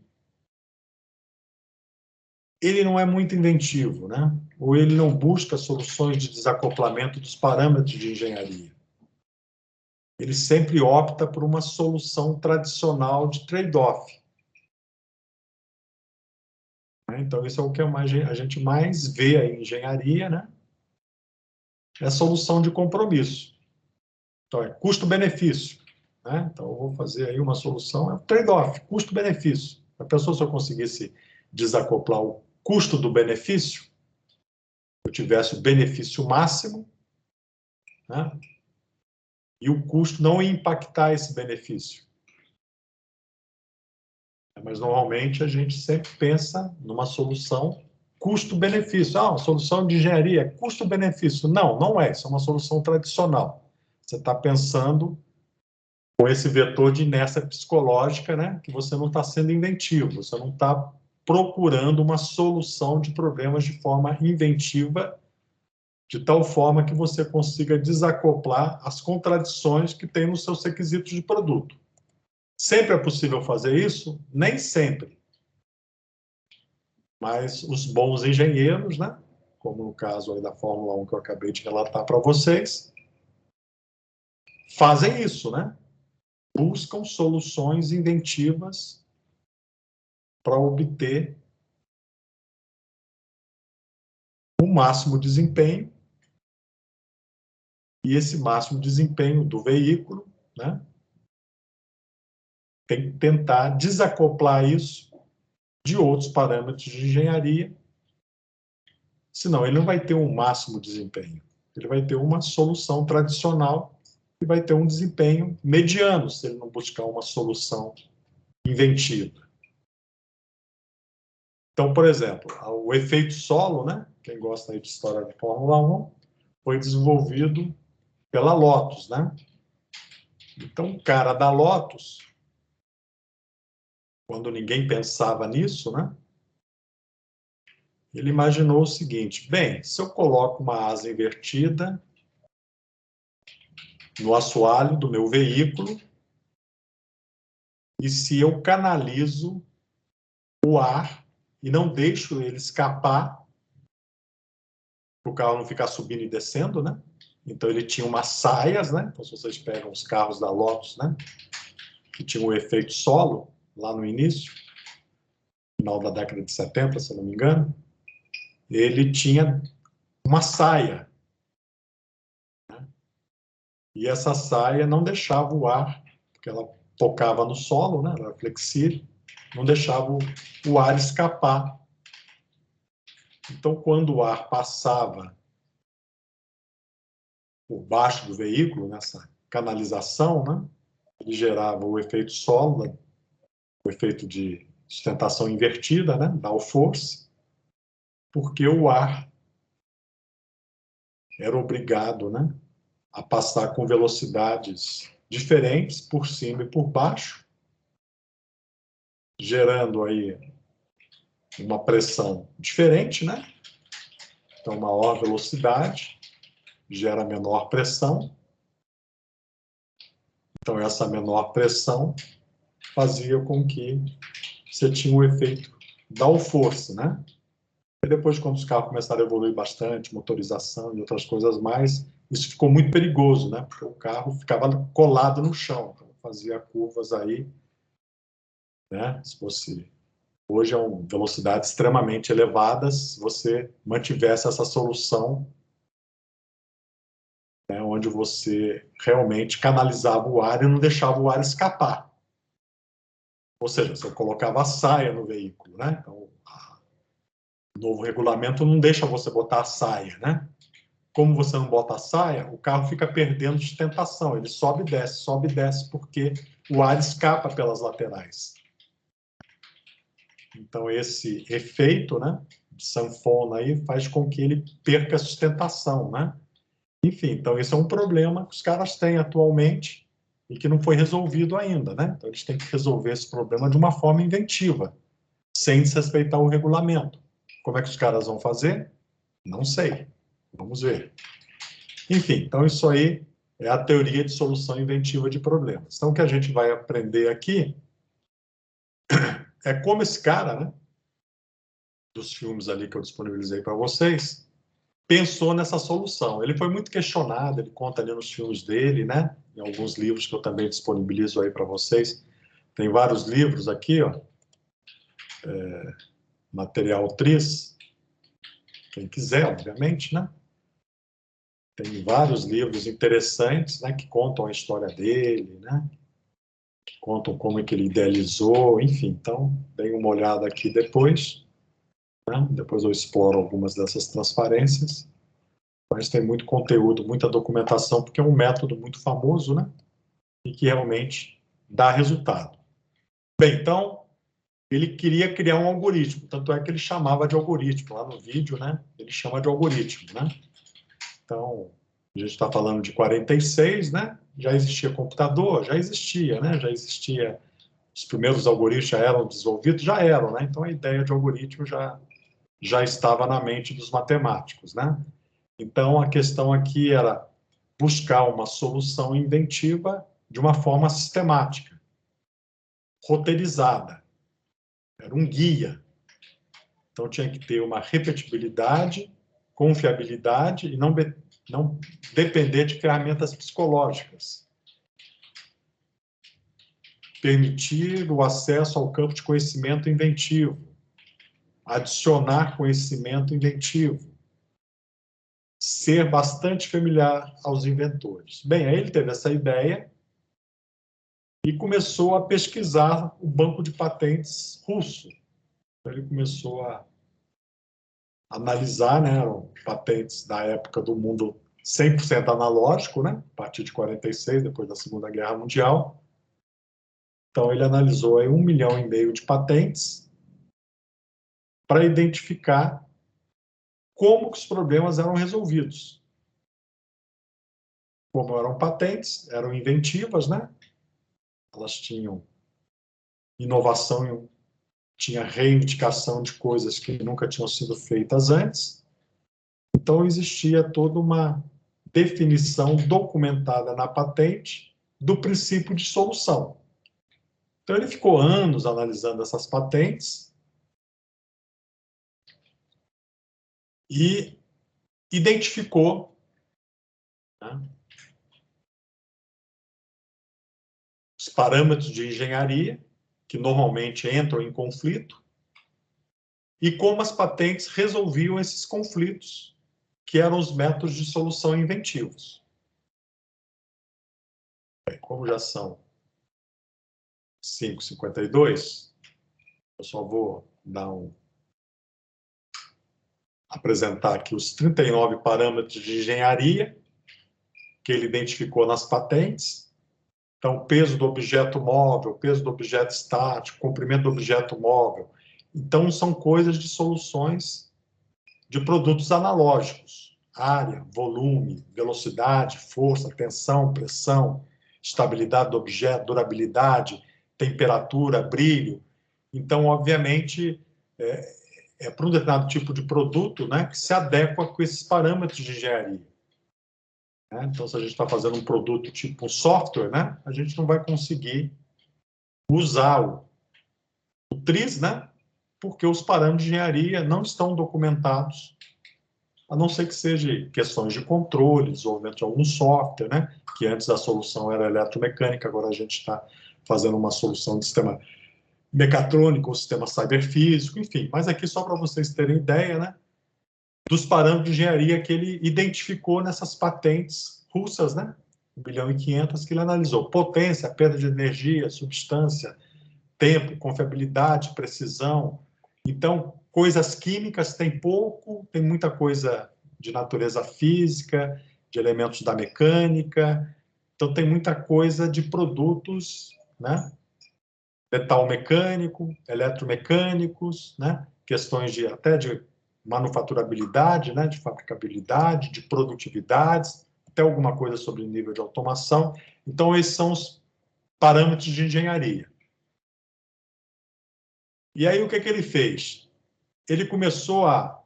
ele não é muito inventivo, né? Ou ele não busca soluções de desacoplamento dos parâmetros de engenharia. Ele sempre opta por uma solução tradicional de trade-off. Então, isso é o que a gente mais vê em engenharia, né? É a solução de compromisso. Então, é custo-benefício. Né? Então, eu vou fazer aí uma solução, é um trade-off, custo-benefício. A pessoa, se eu conseguisse desacoplar o custo do benefício, eu tivesse o benefício máximo, né? E o custo não ia impactar esse benefício. Mas, normalmente, a gente sempre pensa numa solução custo-benefício. Ah, uma solução de engenharia é custo-benefício. Não, não é. Isso é uma solução tradicional. Você está pensando com esse vetor de inércia psicológica, né, que você não está sendo inventivo, você não está procurando uma solução de problemas de forma inventiva, de tal forma que você consiga desacoplar as contradições que tem nos seus requisitos de produto. Sempre é possível fazer isso? Nem sempre. Mas os bons engenheiros, né, como no caso aí da Fórmula 1 que eu acabei de relatar para vocês, fazem isso, né? Buscam soluções inventivas para obter o máximo desempenho, e esse máximo desempenho do veículo, né, tem que tentar desacoplar isso de outros parâmetros de engenharia, senão ele não vai ter um máximo desempenho, ele vai ter uma solução tradicional e vai ter um desempenho mediano, se ele não buscar uma solução inventiva. Então, por exemplo, o efeito solo, né, quem gosta aí de história de Fórmula 1, foi desenvolvido pela Lotus, né? Então, o cara da Lotus, quando ninguém pensava nisso, né? Ele imaginou o seguinte: bem, se eu coloco uma asa invertida no assoalho do meu veículo e se eu canalizo o ar e não deixo ele escapar, para o carro não ficar subindo e descendo, né? Então ele tinha umas saias, né? Então, se vocês pegam os carros da Lotus, né? Que tinham o efeito solo lá no início, final da década de 70, se eu não me engano, ele tinha uma saia, né? E essa saia não deixava o ar, porque ela tocava no solo, né? Ela era flexível, não deixava o ar escapar. Então, quando o ar passava por baixo do veículo, nessa canalização, né? Ele gerava o efeito solo, o efeito de sustentação invertida, né? Downforce, porque o ar era obrigado, né? A passar com velocidades diferentes por cima e por baixo, gerando aí uma pressão diferente, né? Então, maior velocidade gera menor pressão. Então, essa menor pressão fazia com que você tinha o efeito downforce, né? E depois, quando os carros começaram a evoluir bastante, motorização e outras coisas mais, isso ficou muito perigoso, né? Porque o carro ficava colado no chão, então fazia curvas aí, né? Se fosse hoje, velocidades extremamente elevadas, se você mantivesse essa solução, né, onde você realmente canalizava o ar e não deixava o ar escapar. Ou seja, você colocava a saia no veículo, né? Então, o novo regulamento não deixa você botar a saia, né? Como você não bota a saia, o carro fica perdendo sustentação. Ele sobe e desce, porque o ar escapa pelas laterais. Então, esse efeito, né, de sanfona aí faz com que ele perca a sustentação, né? Enfim, então esse é um problema que os caras têm atualmente e que não foi resolvido ainda, né? Então, eles têm que resolver esse problema de uma forma inventiva, sem desrespeitar o regulamento. Como é que os caras vão fazer? Não sei. Vamos ver. Enfim, então isso aí é a teoria de solução inventiva de problemas. Então, o que a gente vai aprender aqui é como esse cara, né, dos filmes ali que eu disponibilizei para vocês, pensou nessa solução. Ele foi muito questionado, ele conta ali nos filmes dele, né, em alguns livros que eu também disponibilizo aí para vocês. Tem vários livros aqui, ó, material Tris, quem quiser, obviamente, né? Tem vários livros interessantes, né, que contam a história dele, né? Que contam como é que ele idealizou, enfim. Então, dei uma olhada aqui depois, né? Depois eu exploro algumas dessas transparências. Mas tem muito conteúdo, muita documentação, porque é um método muito famoso, né? E que realmente dá resultado. Bem, então, ele queria criar um algoritmo, tanto é que ele chamava de algoritmo, lá no vídeo, né? Ele chama de algoritmo, né? Então, a gente está falando de 46, né? Já existia computador? Já existia, né? Já existia, os primeiros algoritmos já eram desenvolvidos? Já eram, né? Então, a ideia de algoritmo já estava na mente dos matemáticos, né? Então, a questão aqui era buscar uma solução inventiva de uma forma sistemática, roteirizada. Era um guia. Então, tinha que ter uma repetibilidade, confiabilidade e não depender de ferramentas psicológicas. Permitir o acesso ao campo de conhecimento inventivo. Adicionar conhecimento inventivo. Ser bastante familiar aos inventores. Bem, aí ele teve essa ideia e começou a pesquisar o banco de patentes russo. Então, ele começou a analisar, né, patentes da época do mundo 100% analógico, né, a partir de 46, depois da Segunda Guerra Mundial. Então, ele analisou aí 1,5 milhão de patentes para identificar como que os problemas eram resolvidos. como eram patentes, eram inventivas, né? Elas tinham inovação, tinha reivindicação de coisas que nunca tinham sido feitas antes. Então, existia toda uma definição documentada na patente do princípio de solução. Então, ele ficou anos analisando essas patentes e identificou, né, os parâmetros de engenharia que normalmente entram em conflito e como as patentes resolviam esses conflitos, que eram os métodos de solução inventivos. Como já são 5h52, eu só vou apresentar aqui os 39 parâmetros de engenharia que ele identificou nas patentes. Então, peso do objeto móvel, peso do objeto estático, comprimento do objeto móvel. Então, são coisas de soluções de produtos analógicos. Área, volume, velocidade, força, tensão, pressão, estabilidade do objeto, durabilidade, temperatura, brilho. Então, obviamente, é para um determinado tipo de produto, né, que se adequa com esses parâmetros de engenharia. Então, se a gente está fazendo um produto tipo um software, né, a gente não vai conseguir usar o TRIZ, né, porque os parâmetros de engenharia não estão documentados, a não ser que seja questões de controle, desenvolvimento de algum software, né, que antes a solução era eletromecânica, agora a gente está fazendo uma solução de sistema mecatrônico, ou sistema cyberfísico, enfim. Mas aqui só para vocês terem ideia, né, dos parâmetros de engenharia que ele identificou nessas patentes russas, né, 1.500.000 que ele analisou. Potência, perda de energia, substância, tempo, confiabilidade, precisão. Então, coisas químicas tem pouco, tem muita coisa de natureza física, de elementos da mecânica. Então, tem muita coisa de produtos, né? Metal mecânico, eletromecânicos, né? Questões até de manufaturabilidade, né? De fabricabilidade, de produtividades, até alguma coisa sobre nível de automação. Então, esses são os parâmetros de engenharia. E aí, o que ele fez? Ele começou a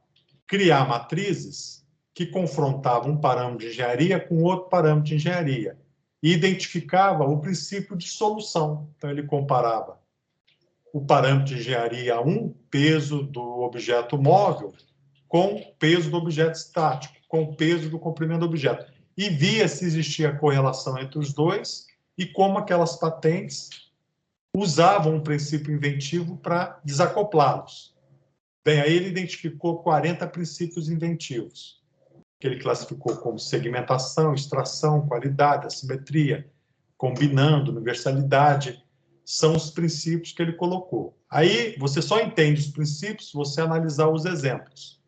criar matrizes que confrontavam um parâmetro de engenharia com outro parâmetro de engenharia e identificava o princípio de solução. Então, ele comparava o parâmetro de engenharia 1, peso do objeto móvel, com o peso do objeto estático, com o peso do comprimento do objeto. E via se existia correlação entre os dois e como aquelas patentes usavam um princípio inventivo para desacoplá-los. Bem, aí ele identificou 40 princípios inventivos, que ele classificou como segmentação, extração, qualidade, assimetria, combinando, universalidade, são os princípios que ele colocou. Aí você só entende os princípios se você analisar os exemplos.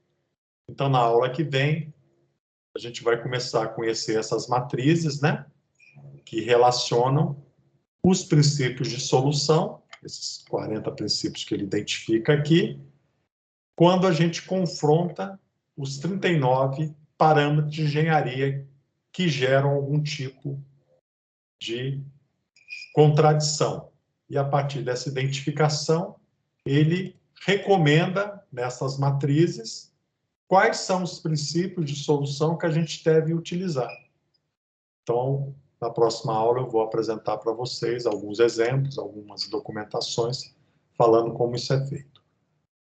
Então, na aula que vem, a gente vai começar a conhecer essas matrizes, né, que relacionam os princípios de solução, esses 40 princípios que ele identifica aqui, quando a gente confronta os 39 parâmetros de engenharia que geram algum tipo de contradição. E a partir dessa identificação, ele recomenda nessas matrizes quais são os princípios de solução que a gente deve utilizar. Então, na próxima aula eu vou apresentar para vocês alguns exemplos, algumas documentações, falando como isso é feito.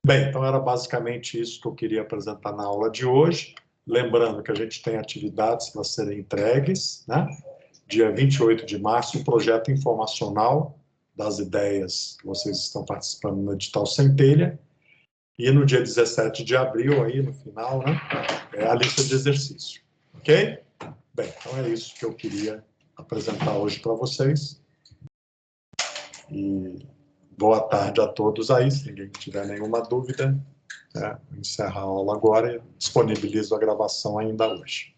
Bem, então era basicamente isso que eu queria apresentar na aula de hoje. Lembrando que a gente tem atividades para serem entregues, né? Dia 28 de março, o projeto informacional das ideias que vocês estão participando no edital Centelha. E no dia 17 de abril, aí no final, né? É a lista de exercício. Ok? Bem, então é isso que eu queria apresentar hoje para vocês. E boa tarde a todos aí, se ninguém tiver nenhuma dúvida, né, encerrar a aula agora e disponibilizo a gravação ainda hoje.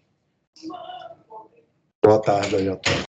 Boa tarde aí a todos.